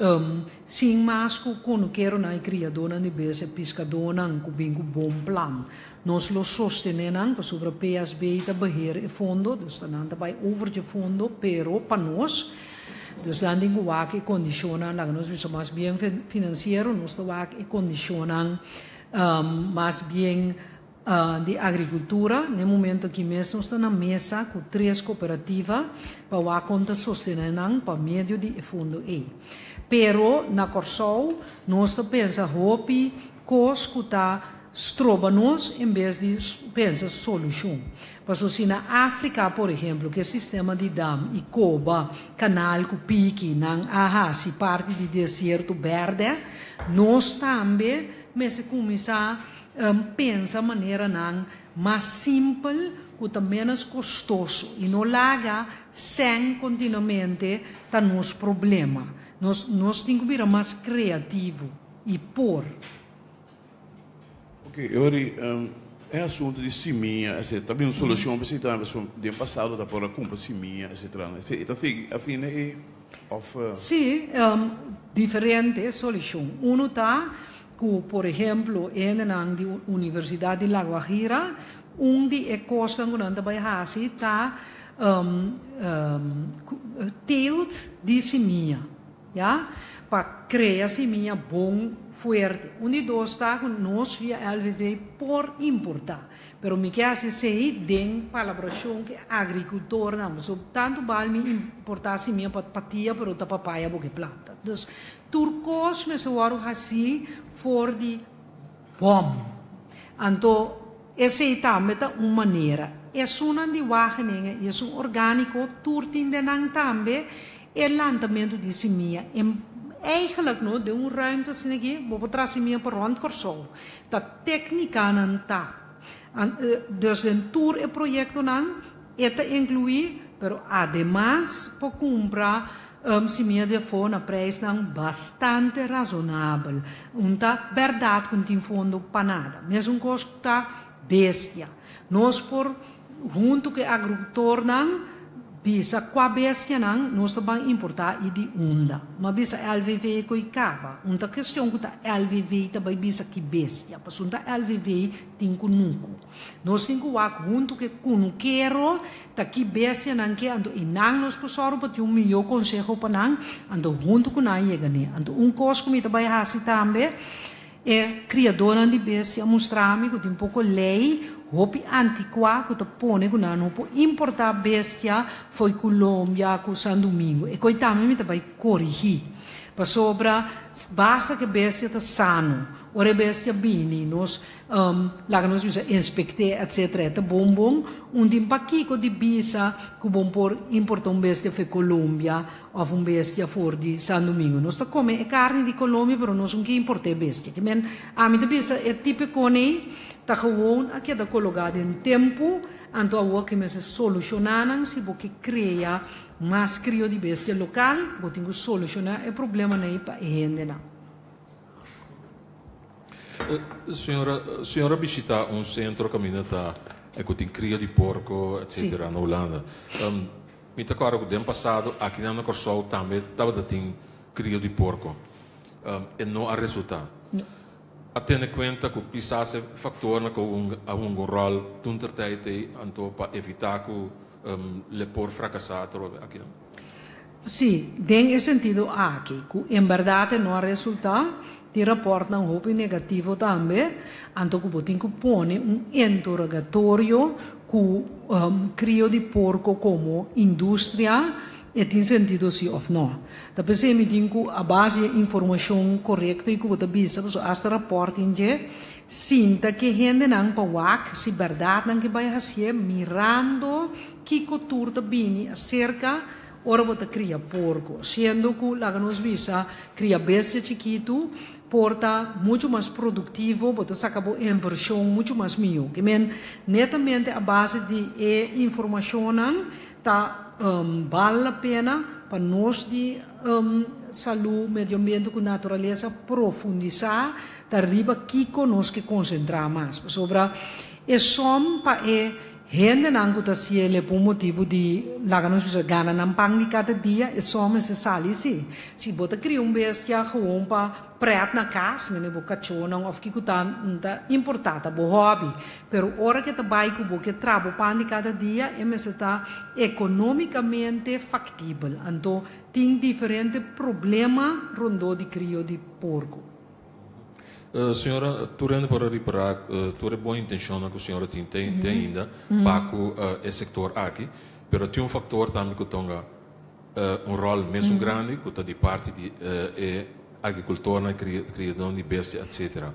[SPEAKER 1] sim, mas quando quero na criadora de base pescador não com bem bom plano, nós lo sostenemos sobre PSB e beheer e fundo, dus dan daarbij over de fundo, pero para nós, dus dan digo que condicionam, lá nós vamos mais bem financeiro, nós que condicionam mais bem de agricultura, no momento que mesmo está na mesa com 3 cooperativas para a conta sostener para meio de fundo E. Pero na Corsol nós pensamos hopi cos que está estroba-nos em vez de pensar solução. Porque se na África, por exemplo, que é sistema de dam e coba, canal que pique, não se parte de deserto verde, nós também mas começar pensa maneira não mais simples que também menos custoso e não larga sem continuamente tá nos problema. Nós temos que ser mais criativo e pôr.
[SPEAKER 3] Ok, agora é assunto de seminha, etc. Também uma solução para se dar de passado da para comprar seminha, etc. Assim é
[SPEAKER 1] Sim, diferente solução. Um tá que, por exemplo, na Universidade de La Guajira, onde é costa que não vai fazer está teelt de seminha, ja, para criar seminha bom, forte. Onde dois está que nós via LVV por importar, pero me quer sei den colaboração que agricultor não, so tanto vale me importar seminha para patia, pero tá papaya porque planta. Dus turcos me soaram assim for de bom. Então, essa é também uma maneira. É uma de wageningen, é um orgânico, turtinde nang também, é lançamento de seminha. Eigenlijk no, de ruimte assim aqui, vou trazer seminha para rond Corsol. Da técnica não tá. Dus een tour e projeto não, é incluir, pero además para comprar seminha de fona preço bastante razonável. Tá verdade que tem fundo para nada. Mesmo custa bestia. Nós por junto que agricultor não bisa qua bestia não nós também importar e de onda. Mas bisa LVV que acaba. Uma questão que tá LVV também bisa que bestia. Mas uma LVV tem que nunca. Nós temos que junto que não quero tá que bestia não que ando e não nós pessoal para ter melhor conselho para não ando junto com não chega né. Ando coisa que me também assim também é criadora de bestia mostrar-me que tem pouco lei hopi antiqua que te põe que não pode importar bestia foi Colômbia com São Domingo e que também me também corrigir para sobra basta que bestia tá sano ora bestia bini nós lá nós bisa inspectar etc tá bom um paquico de bisa que bom por importar bestia foi Colômbia ou bestia for de São Domingo nós tá come carne de Colômbia pero nós não que importar bestia que men a mim bisa é típico né tá gewoon aqui da colocado em tempo então a que me se solucionaram se porque cria mais crio de bestia local vou ter que solucionar o problema aí para rende não.
[SPEAKER 4] Senhora visita um centro caminhada que tem cria de porco etc na Holanda. Me te acordo que no passado aqui na Corsol também estava tem cria de porco e não há resultado. Tendo conta que quizás factor que um rol durante tijd anto para evitar que le por fracassar aqui.
[SPEAKER 1] Sim, tem sentido aqui que em verdade não há resultado, ti rapporta un hopi negativo também, anto que tem que pone interrogatório com crio de porco como indústria tem sentido sim ou não. Da pensei me digo a base de informação correta e que você bisa, so hasta rapport inje, sinta que gente não pawak, se verdade não que vai fazer, mirando que cultura bini acerca ora você cria porco, sendo que lá nos bisa cria bestia chiquito, porta muito mais produtivo, você saca boa inversão muito mais mil. Que men netamente a base de informação tá vale a pena para nós de saúde, meio ambiente com natureza profundizar, da riba que nós que concentrar mais. Sobre é som para gente não que se ele por motivo de lá nós precisa ganhar na pang de cada dia é só mas se sali se bota cria bestia gewoon para preat na casa né boca chona of que tá importada bo hobby pero hora que trabalha com boca trabo pang de cada dia é mas está economicamente factível então tem diferente problema rondo de crio de porco.
[SPEAKER 4] Senhora, tu rende para reparar, tu é boa intenção que a senhora tem ainda para o setor aqui, mas tem fator também que tenha rol mesmo grande, que está de parte de agricultura, criação de bestia, etc.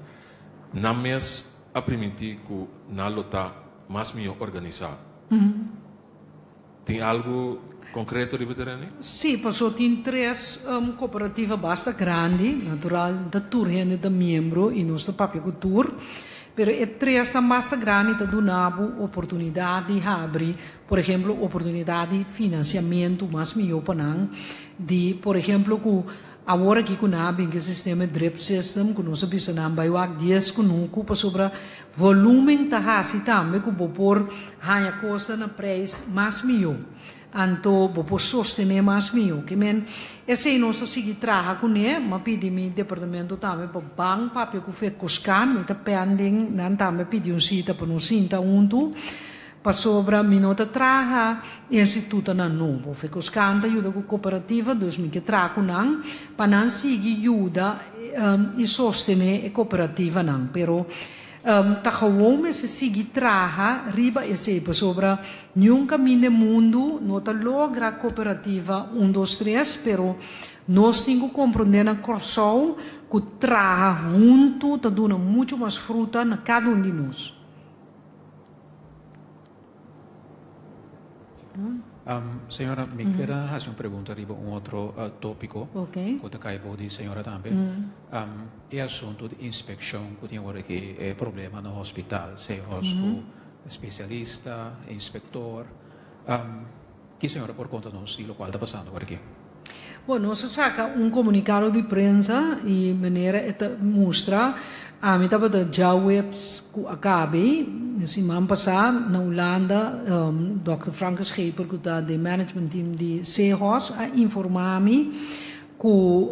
[SPEAKER 4] Na mes a permitir que na lota mais melhor organizado. Tem algo concreto de veterano?
[SPEAKER 1] Sim, passou tem três cooperativas bastante grandes, natural, da turma de membro e nossa própria cultura. Pero é três bastante grandes que dão oportunidade de abrir, por exemplo, oportunidade de financiamento mais melhor para nós, de, por exemplo, que agora aqui com o sistema de drip system, que nós precisamos vai o 10 com nunca sobre volume da raça também, que vou pôr a custa na preço mais melhor. Então, vou sostener mais mil. Que men, esse não se seguir trabalhar com ele, mas pedi meu departamento também para banco, para que fez coscan, me tá pending, não também pedi cita para não sinta para sobre minota trabalhar instituto na novo. Fez coscan ajuda com cooperativa, 2000 que trabalha com não, para não seguir ajuda e sostener a cooperativa não, pero tá gewoon se seguir traha riba esse sobre nenhum caminho no mundo não tá logra cooperativa 1, 2, 3 pero nós temos que compreender na corção que traha junto tá dando muito mais fruta na cada de nós.
[SPEAKER 5] Senhora, me quero fazer uma pergunta sobre outro tópico.
[SPEAKER 1] Ok.
[SPEAKER 5] Que acabou de senhora também. É assunto de inspeção que tem agora que é problema no hospital, seja especialista, inspetor. Que senhora por conta nós e o qual está passando agora aqui?
[SPEAKER 1] Bom, nós saca comunicado de prensa e maneira mostra a mim estava da já webs que acabe semana passada na Holanda Dr. Frank Scheper que está do management team de CEHOS a informar-me que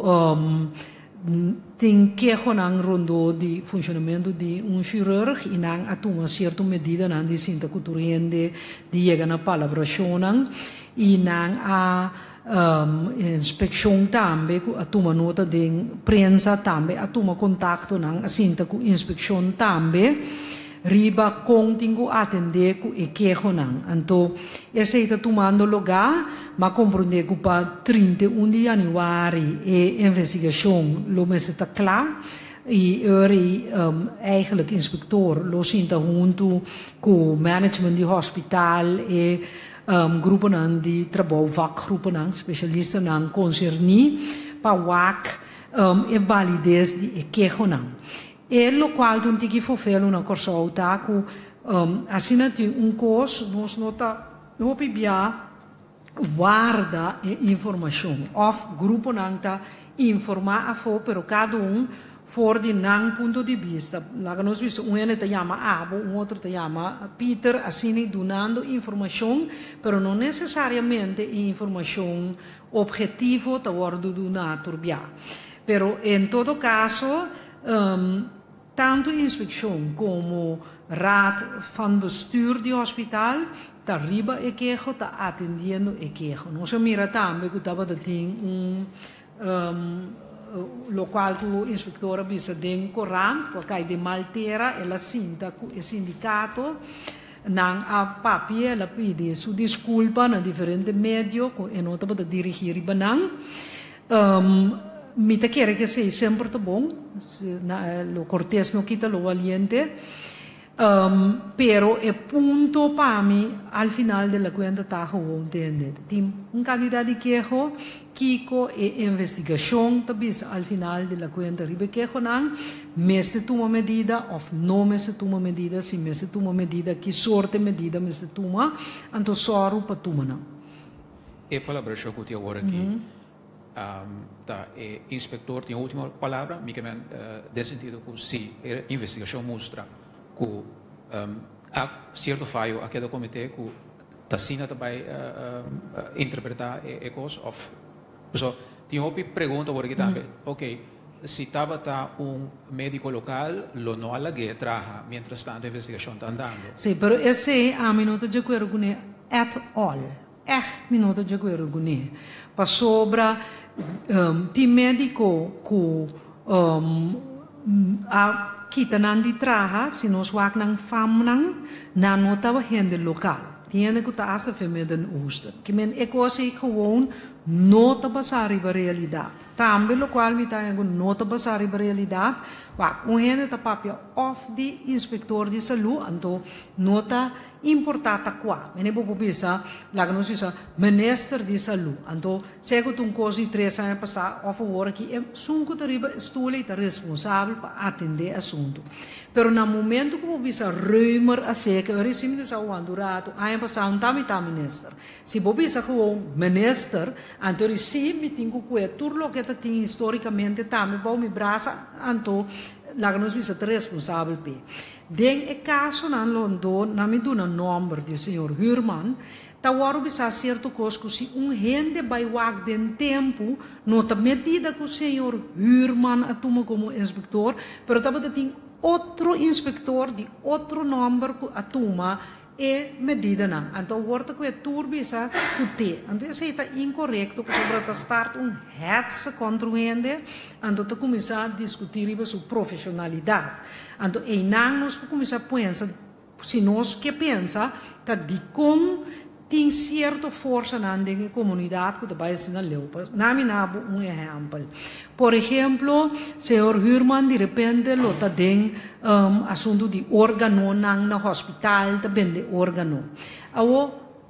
[SPEAKER 1] tem que honrar rondo de funcionamento de cirurgo e não a tomar certa medida não de sinta cultura de chegar na palabração e não a inspeção também, a tomar nota de prensa também, a tomar contato não, assim com inspeção também, riba contingo atender com e que não. Então, esse está tomando lugar, mas compreender que para 31 de januário a investigação, lo mês está claro. E eigenlijk inspector, lo sinta junto com o management do hospital e groepen die trabalho, vakgroepen, specialisten concerni, para WAC, e validez de queijo. E lo qual tu tiki fofelo na corso autaco, assinati curso, nós nota, não pibia, guarda informação, of grupo nanta informar a fo, pero cada for de nang ponto de vista. Lá que nós vimos, te chama Abo, outro te chama Peter, assim, donando informação, pero não necessariamente informação objetiva da ordem do natural. Pero, em todo caso, tanto inspeção como raad van bestuur do hospital, está riba e queijo, está atendendo e queijo. Nós mira também que estava tem local que o inspetor bisa den corrente, porque de Maltera ela sinta o sindicato Nang a papi ela pide su disculpa na diferente medio e nota para dirigir e banang. Mita quer que seja sempre tá bom, lo cortés no quita lo valiente, pero é punto para mim, al final de la cuenta tá gewoon entender. Tem candidato de quejo, Kiko e investigação, talvez al final de la cuenta ribe quejo não, me se toma medida ou não me se toma medida, se me se toma medida, que sorte medida me se toma, então soro para tomar não.
[SPEAKER 5] E a palavra que eu agora aqui, tá, inspector tem a última palavra, me que de sentido que se a investigação mostra que há certo falho aquele comitê que está sendo também interpretar a coisa, ou tem uma pergunta agora aqui também, ok, se estava médico local, lo não alague traja, mientras tanto a investigação está andando.
[SPEAKER 1] Sim, pero esse a minuto de acordo com at all. Echt minuto de acordo com ele. Para sobra, tem médico que a kita nandi traha, se nós wak nang fam nang, na nota wa hende local. Tiene que tá hasta vermeden oosten. Que men ecosie gewoon nota basari ba realidade. Também lo qual me tá em nota basari ba realidade. Wak hende tá papia of di inspector de saúde, anto nota importata qua. Mene bo bisa, laga nos bisa minister de saúde. Anto sego tum cosi 3 anos passar of hora que é sunco teriba stule tá responsável para atender assunto. Pero na momento como bisa ruimer a seca, eu recimo de sa wandurato, aí passar tami minister. Se bo bisa gewoon minister, anto recimo tingo que turlo que tá tem historicamente tami bo mi brasa anto laga nos bisa responsável pe. Den é caso na London, na me duna nome de senhor Huurman, tá waro bisa certo coisa que se gente vai wag den tempo, nota medida que o senhor Huurman atuma como inspector, pero também tem outro inspector de outro nome que atuma e medida não. Então, wordt que é turbisa que então, isso está incorreto, que sobre start hetze contra o gente, então, tu começar a discutir sobre sua profissionalidade. Então, e não nós começar a pensar, se nós que pensa, que de como tem certa força na comunidade que vai ser na Leupa. Nami nabo exemplo. Por exemplo, senhor Huurman de repente lota den assunto de órgano na hospital, também de órgano.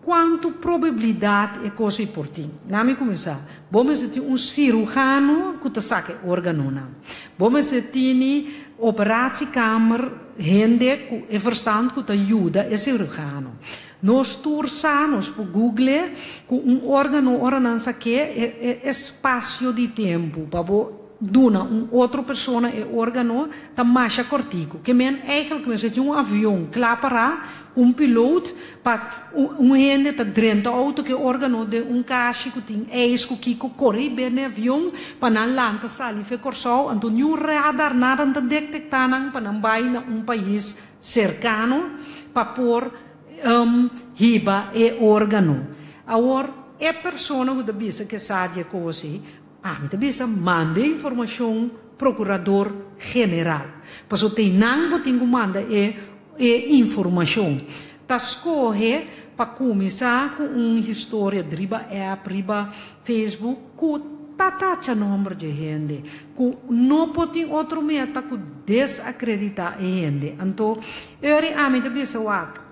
[SPEAKER 1] Quanto probabilidade é coisa importante? Nami começar. Vamos ter cirurgião que te saque órgano não. Vamos ter operatiekamer, gente que é verstand que te ajuda é cirurgião. Nós torçamos por Google com órgano ordenança que é espaço de tempo para dona outra pessoa é órgano tá mais cortico que men eigenlijk men zet avião clapara piloto para gente tá dentro auto que órgano de caixa que tem que corre bem no avião para não lanta sali fe corsau então radar nada tá detectar para não vai na país cercano para por hiba e órgano. Agora, é pessoa que bisa que sabe coisa, me bisa manda informação procurador general. Porque tem não botin manda informação. Tá escorre para começar com história de riba app, riba Facebook, com tatacha número de gente, que não pode outro meta que desacreditar a gente. Então, eu me bisa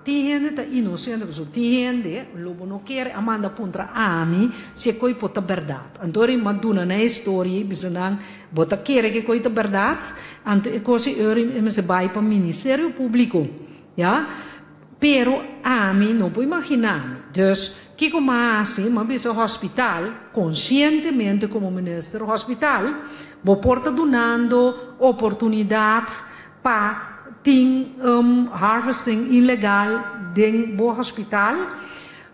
[SPEAKER 1] tem gente que é inocente, tem gente, lobo não quer, amanda puntra ami, se coi pota verdade. Então, eu maduna na história, bisa nang, bota quer que coi ta verdade, então, é coisa eu se vai para o Ministério Público, ja? Pero ami não pode imaginar. Dus, que como assim, mas bisa hospital, conscientemente como ministro hospital, vou porta donando oportunidade para tem harvesting ilegal dentro do hospital.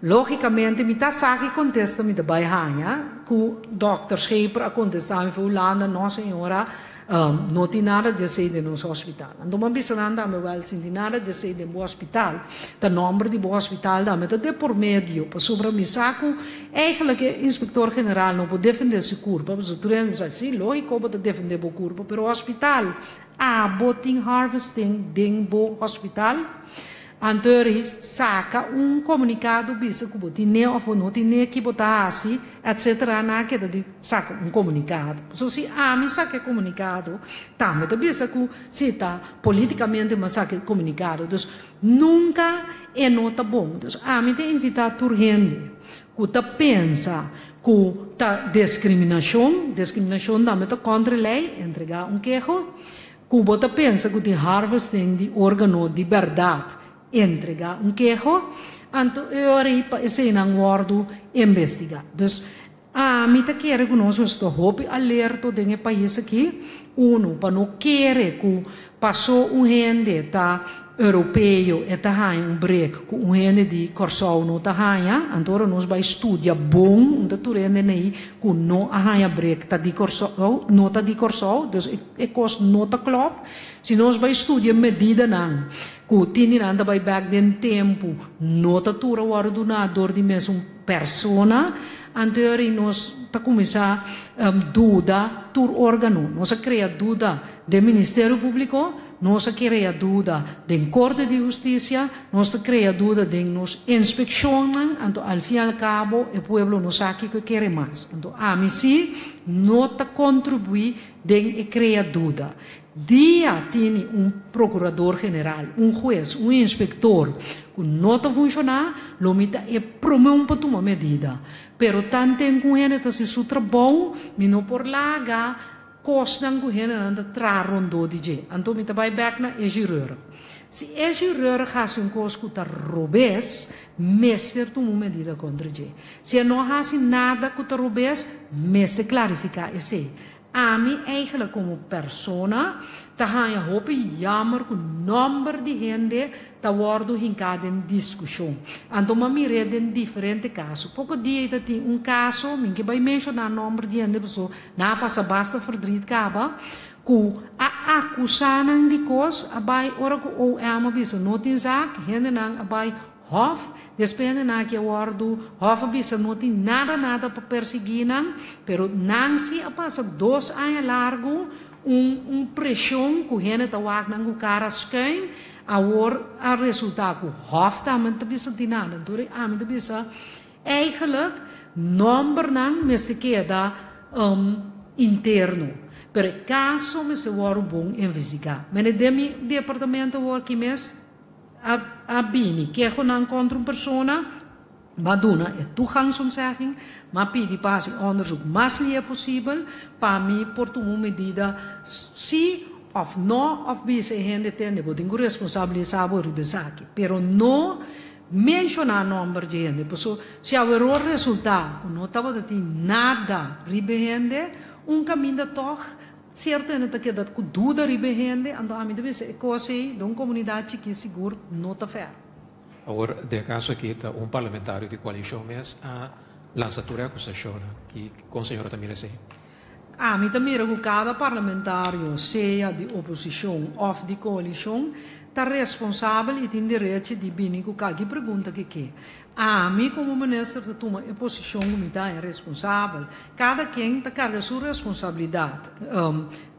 [SPEAKER 1] Logicamente, me tá sabe contesta me da bairra, que o Dr. Scheper a contestar me foi lá na nossa senhora não tem nada de ser de nosso hospital. Então, uma vez anda me vai sentir nada de ser de um hospital. O nome de hospital da me de por meio, para sobre me saco, eigenlijk o inspector general não pode defender sua curva, mas o treino diz assim, lógico pode defender a curva, mas o hospital boting harvesting dentro do hospital, Antes saca comunicado bisa que botin ne of não tem ne que botar assim, etc. Na que de saca comunicado. So se me saca comunicado, também te bisa que se tá politicamente mas saca comunicado. Então nunca é nota bom. Então me te invitar a gente que tá pensa que tá discriminação também tá contra a lei, entregar queijo. Que bota pensa que tem harvesting de órgão de verdade. Entregar queijo, então eu para esse não guardo investigar. Então, me te quer que nós estamos hope alerta de país aqui, para não querer que passou gente tá europeu e tá break com gente de Corsau não tá então nós vai estudar bom, onde tu rende nei que não break tá de Corsau, não tá de Corsau, então é cost não tá club. Se nós vai estudar medida não, que tini nanda vai back den tempo, não tá tura o donador de mesmo persona, então nós tá começar dúvida tur órgão, nós cria dúvida do Ministério Público. Nós cria dúvida da Corte de Justiça, nós cria dúvida da nos inspeccionam, então ao fim e ao cabo o povo não sabe o que quer mais. Então a mim sim não está contribui de criar dúvida. Dia tem procurador geral, juiz, inspetor que não está funcionando, lo mita é promove para tomar medida. Pero tanto com ele está se seu trabalho, não por larga kostnang ko hen an traron do DJ. Anto mita vai back na ejureur. Se ejureur hasin kos ku tar robes, mester tu medida contra DJ. Se não hasin nada ku tar robes, mester clarificar esse. Ami eigenlijk como persona, ta hanya hope jammer ku number de gente ta wordo hincado em discussão. Anto mami reden diferente caso. Pouco dia ta tem caso, minke vai mencionar number de gente pessoa, na passa basta verdriet kaba, ku a acusanan de cos, abai ora ku o ama bisa notin zak, gente nang abai hof, despende na que wordo, hof bisa notin nada para perseguir nang, pero nang si passa 2 anos largo, pressão que gente tá wak nang o cara skein, a resultado hof também te bisa dinada, dore am te bisa eigenlijk number nang meste queda interno. Per caso me se woro bom investigar. Mene demi departamento work mes a bini que não contra uma pessoa, mas dona é toegangsomzegging, maar pedi pas onderzoek mais é possível para mim por tomar medida se of não of bisa gente tem de botar responsabilidade sobre o pero não mencionar número de gente, porque se houver o resultado, não estava de nada ribe gente, caminho toch certo é que dá com dúvida ribe gente, então a mim deve ser coisa de uma comunidade que seguro não está ferro.
[SPEAKER 5] Agora, de caso aqui está parlamentar de coalição, mas a lançatura é acusação que com a senhora também é
[SPEAKER 1] A mim também que cada parlamentário, seja de oposição ou de coalição, está responsável e tem direito de vir com qualquer pergunta que a mim, como ministro de toma a posição que é responsável, cada quem está carregando sua responsabilidade.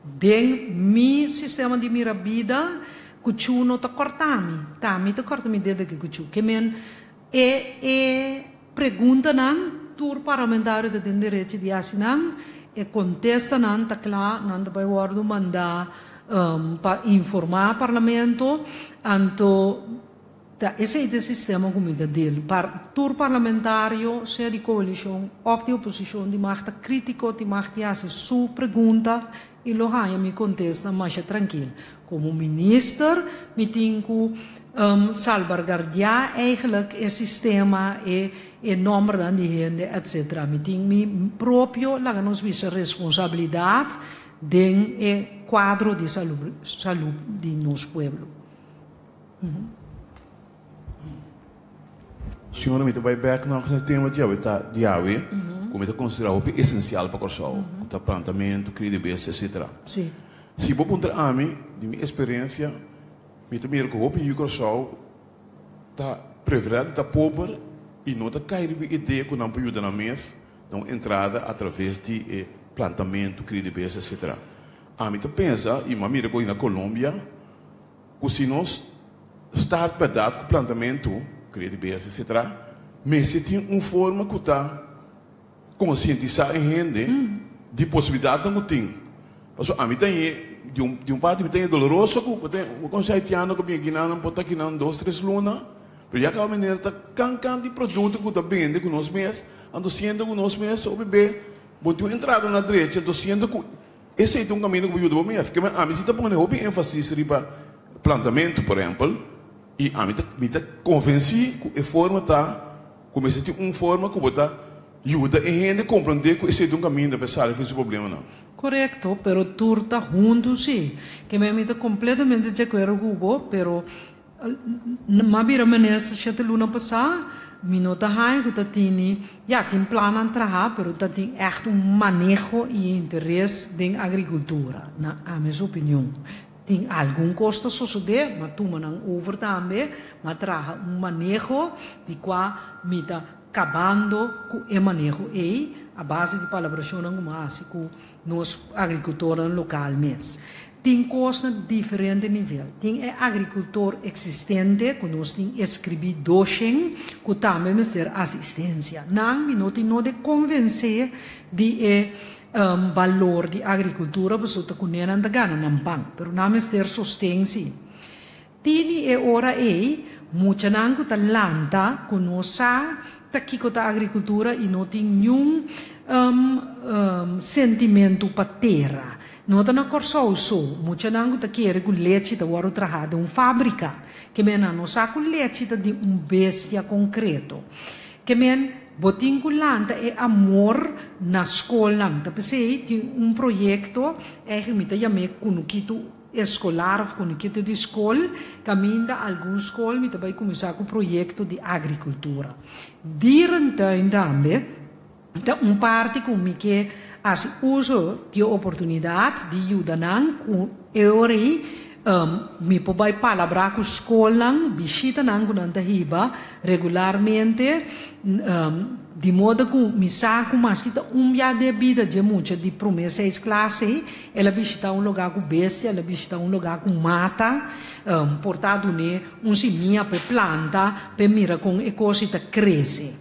[SPEAKER 1] Dentro do meu sistema de minha vida, que eu não está cortando, está cortando dedo que men pergunta não, tur parlamentário de tem direito de assinar, e contesta não, está claro, não vai guardar mandar para informar o parlamento, então esse é o sistema como dele. Para tur parlamentário, seja de coalição ou de oposição, de machta crítico, de machta fazer sua pergunta e lo haya me contesta, mas é tranquilo. Como ministro, me tenho que salvaguardar eigenlijk o sistema e número de gente, etc. Me tenho me próprio, lá nos visa responsabilidade do quadro de saúde de nosso povo.
[SPEAKER 3] Senhora, me vai back no tema de Yahweh, como é considerado essencial para o Corsau, o plantamento, credibilidade, etc.
[SPEAKER 1] Sim.
[SPEAKER 3] Se vou perguntar a mim, de minha experiência, me também que o Corsau está preparado, está pobre e não está caindo a ideia que não pode ajudar na mesa, então entrada através de plantamento, credibilidade, etc. A mim pensa, e uma mira na Colômbia, que se nós start para dar o plantamento, credibilidade, etc. Mas se tem uma forma que está conscientizar a gente de possibilidade que não tem. Porque a mim tem de um parte tem doloroso que tem o conceito haitiano que vem aqui não pode aqui não 2, 3 lunas, mas já que a maneira tá can de produto que está vende com nós mesmos, ando sendo com nós mesmos o bebê, botou entrada na direita, ando sendo com esse é um caminho que ajuda mesmo. Que a mim está pondo bem ênfase para plantamento, por exemplo, e a mim está convencido que a forma está começa a ter uma forma que botar ajuda a gente a compreender que esse é um caminho de pensar esse problema não.
[SPEAKER 1] Correto, pero turta juntos sim. Que me está completamente de acordo com o pero ma bira maneira se te luna passar, minota hai que tem plano a trabalhar, pero tem echt manejo e interesse em agricultura, na a minha opinião. Tem algum custo social, mas tu não over também, mas traz manejo de qual me está acabando com o manejo e a base de colaboração com os agricultores locais. Tem coisas de diferente nível. Tem agricultor existente, que nós temos escrever docente, que também vai ter assistência. Não tem de convencer de valor de agricultura, porque está com ela não ganha não pão, mas não vai ter sustência. Tem hora muita não que está lanta, que nós aqui com a agricultura e não tem nenhum sentimento para terra. Não está na corso só, muita não que quer com leite da hora trabalhar de uma fábrica, que mena não sabe com leite de bestia concreto, que men botin com lanta amor na escola, tá pensei tem projeto que me tá chamando com escolar, com o de escola, caminha alguma escola, me vai começar com o projeto de agricultura. Durante também, parte com que uso de oportunidade de ajudar com me pode falar com a escola, visita com a riba regularmente, de modo que me saco mais que dia de vida de muita de primeira 6 classes, ela visita lugar com bestia, ela visita lugar com mata, portado seminha para planta, para mirar com a coisa cresce.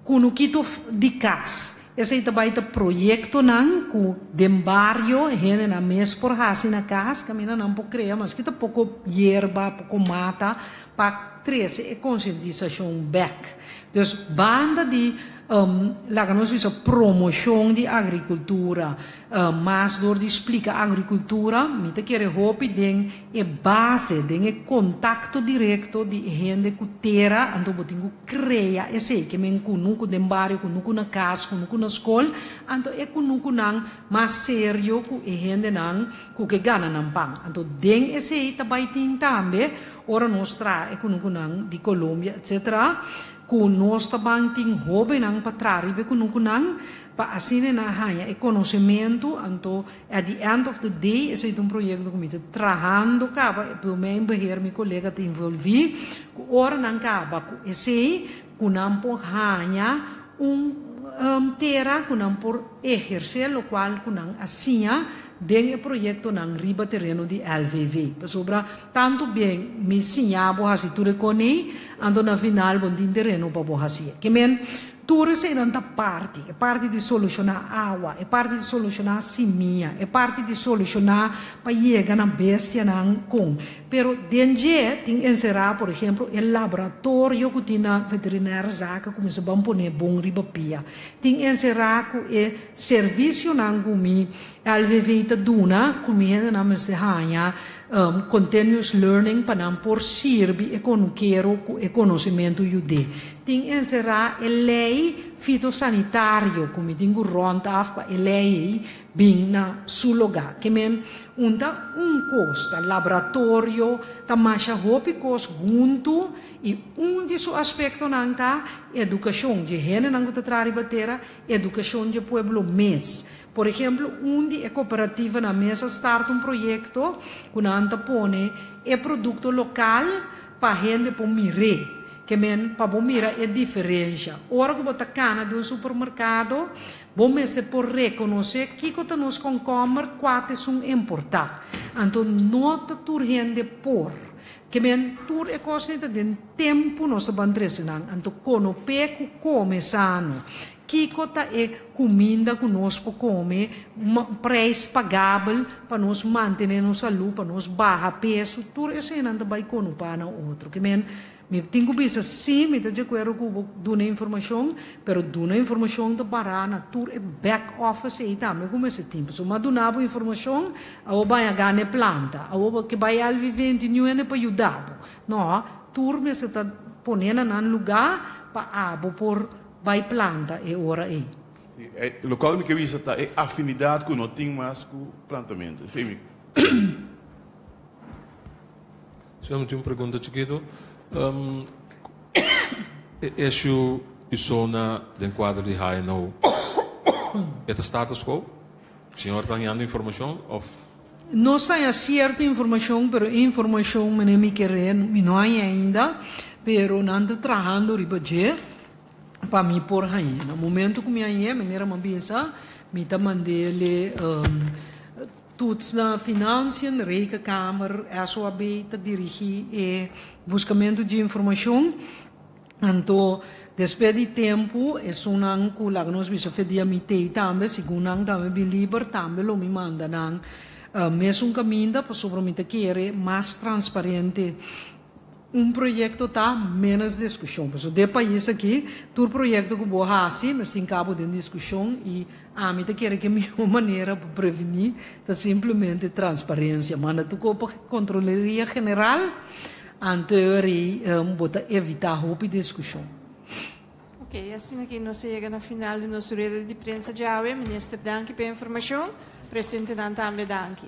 [SPEAKER 1] Com o que de casa, esse também é projeto não com dem barrio, gente na mês por assim na casa, caminha não pode criar, mas que tá pouco hierba, pouco mata, para crescer e conscientização back. Então, banda de lá nós vimos promoção de agricultura, mas dor de explica agricultura, me te quer hope den é base, den é contato direto de gente que terra, ando botinho cria, esse que men kunuku den barrio, kunuku na casa, kunuku na escola, ando é kunuku nang mais sério ku e gente nang ku que gana nang pang, ando den esse também tem também, ora nostra é kunuku nang de Colômbia, etc. Com nós também tem hobby não para trás, com não para assim na raia, conhecimento, então at the end of the day esse é projeto que me está trabalhando, acaba, pelo menos meu colega te envolvi, ora não acaba, esse com não por raia terra, com não por exercer, o qual com não assim dentro do projeto não riba terreno de LVV. Sobre tanto bem me ensinava a tudo com ele, ando na final bom terreno para borracia. Que men tudo isso é parte de solucionar água, é parte de solucionar seminha, é parte de solucionar para chegar na bestia não com. Pero dentro tem encerrar, por exemplo, o laboratório que tem na veterinária zaca começa a pôr bom riba pia. Tem encerrar com o serviço não comi LVV ta duna comi na mas hanya continuous learning para não por servir e conhecimento jude. Tem encerrar a lei fitossanitário, como digo ronda a lei bem na seu lugar. Que men costa laboratório, tá mais hopi cos junto e de seu aspecto não tá educação de gente não tá trabalhar educação de pueblo mês. Por exemplo, onde a cooperativa na mesa starta projeto que anta pone produto local para gente por mire, que men para bom mira é diferença. Ora que bota cana de supermercado, bom mês por reconhecer que quando nós concomer quatro são importar. Então nota tur gente por que men tur é coisa de tempo nós vamos anto cono peco come sano que cota é comida que nós come preço pagável para nós manter nossa saúde para nós barra peso tur é sem anda vai cono para outro que men me tenho visto sim me tá de acordo com dona informação pero dona informação da barana tur é back office e também como esse tempo so mas dona boa informação a vai a ganhar planta a que vai al vivente não é para ajudar não tur me se tá ponendo na lugar para abo por vai planta e ora aí
[SPEAKER 3] o local que visa tá é afinidade que não tem mais com plantamento sim
[SPEAKER 4] Senhor, tem uma pergunta chiquito. Esse zona de quadro de high now. É o status quo? O senhor está dando informação?
[SPEAKER 1] Não sai certa informação, mas informação não me quer, não há ainda, mas não estou trabalhando riba para me pôr aí. No momento que me aí, maneira uma bisa, me está mandando todos na finanças, Reika Kamer, SOAB, está dirigir e buscamento de informação. Então, depois de tempo, é só não que lá nós vamos fazer a mitad também, segundo não também bem livre também, lo me manda não. Mesmo caminho para sobremete querer mais transparente. Projeto tá menos discussão. Porque de país aqui, todo projeto que vou fazer, mas tem cabo de discussão e a mim quer que a minha maneira para prevenir é simplesmente transparência. Mas tu copa controlaria geral, anterior bota evitar roupa discussão.
[SPEAKER 2] Ok, assim aqui nós chegamos no final de nossa rede de prensa de AUE. Ministro, danke pela informação. Presidente, também danke.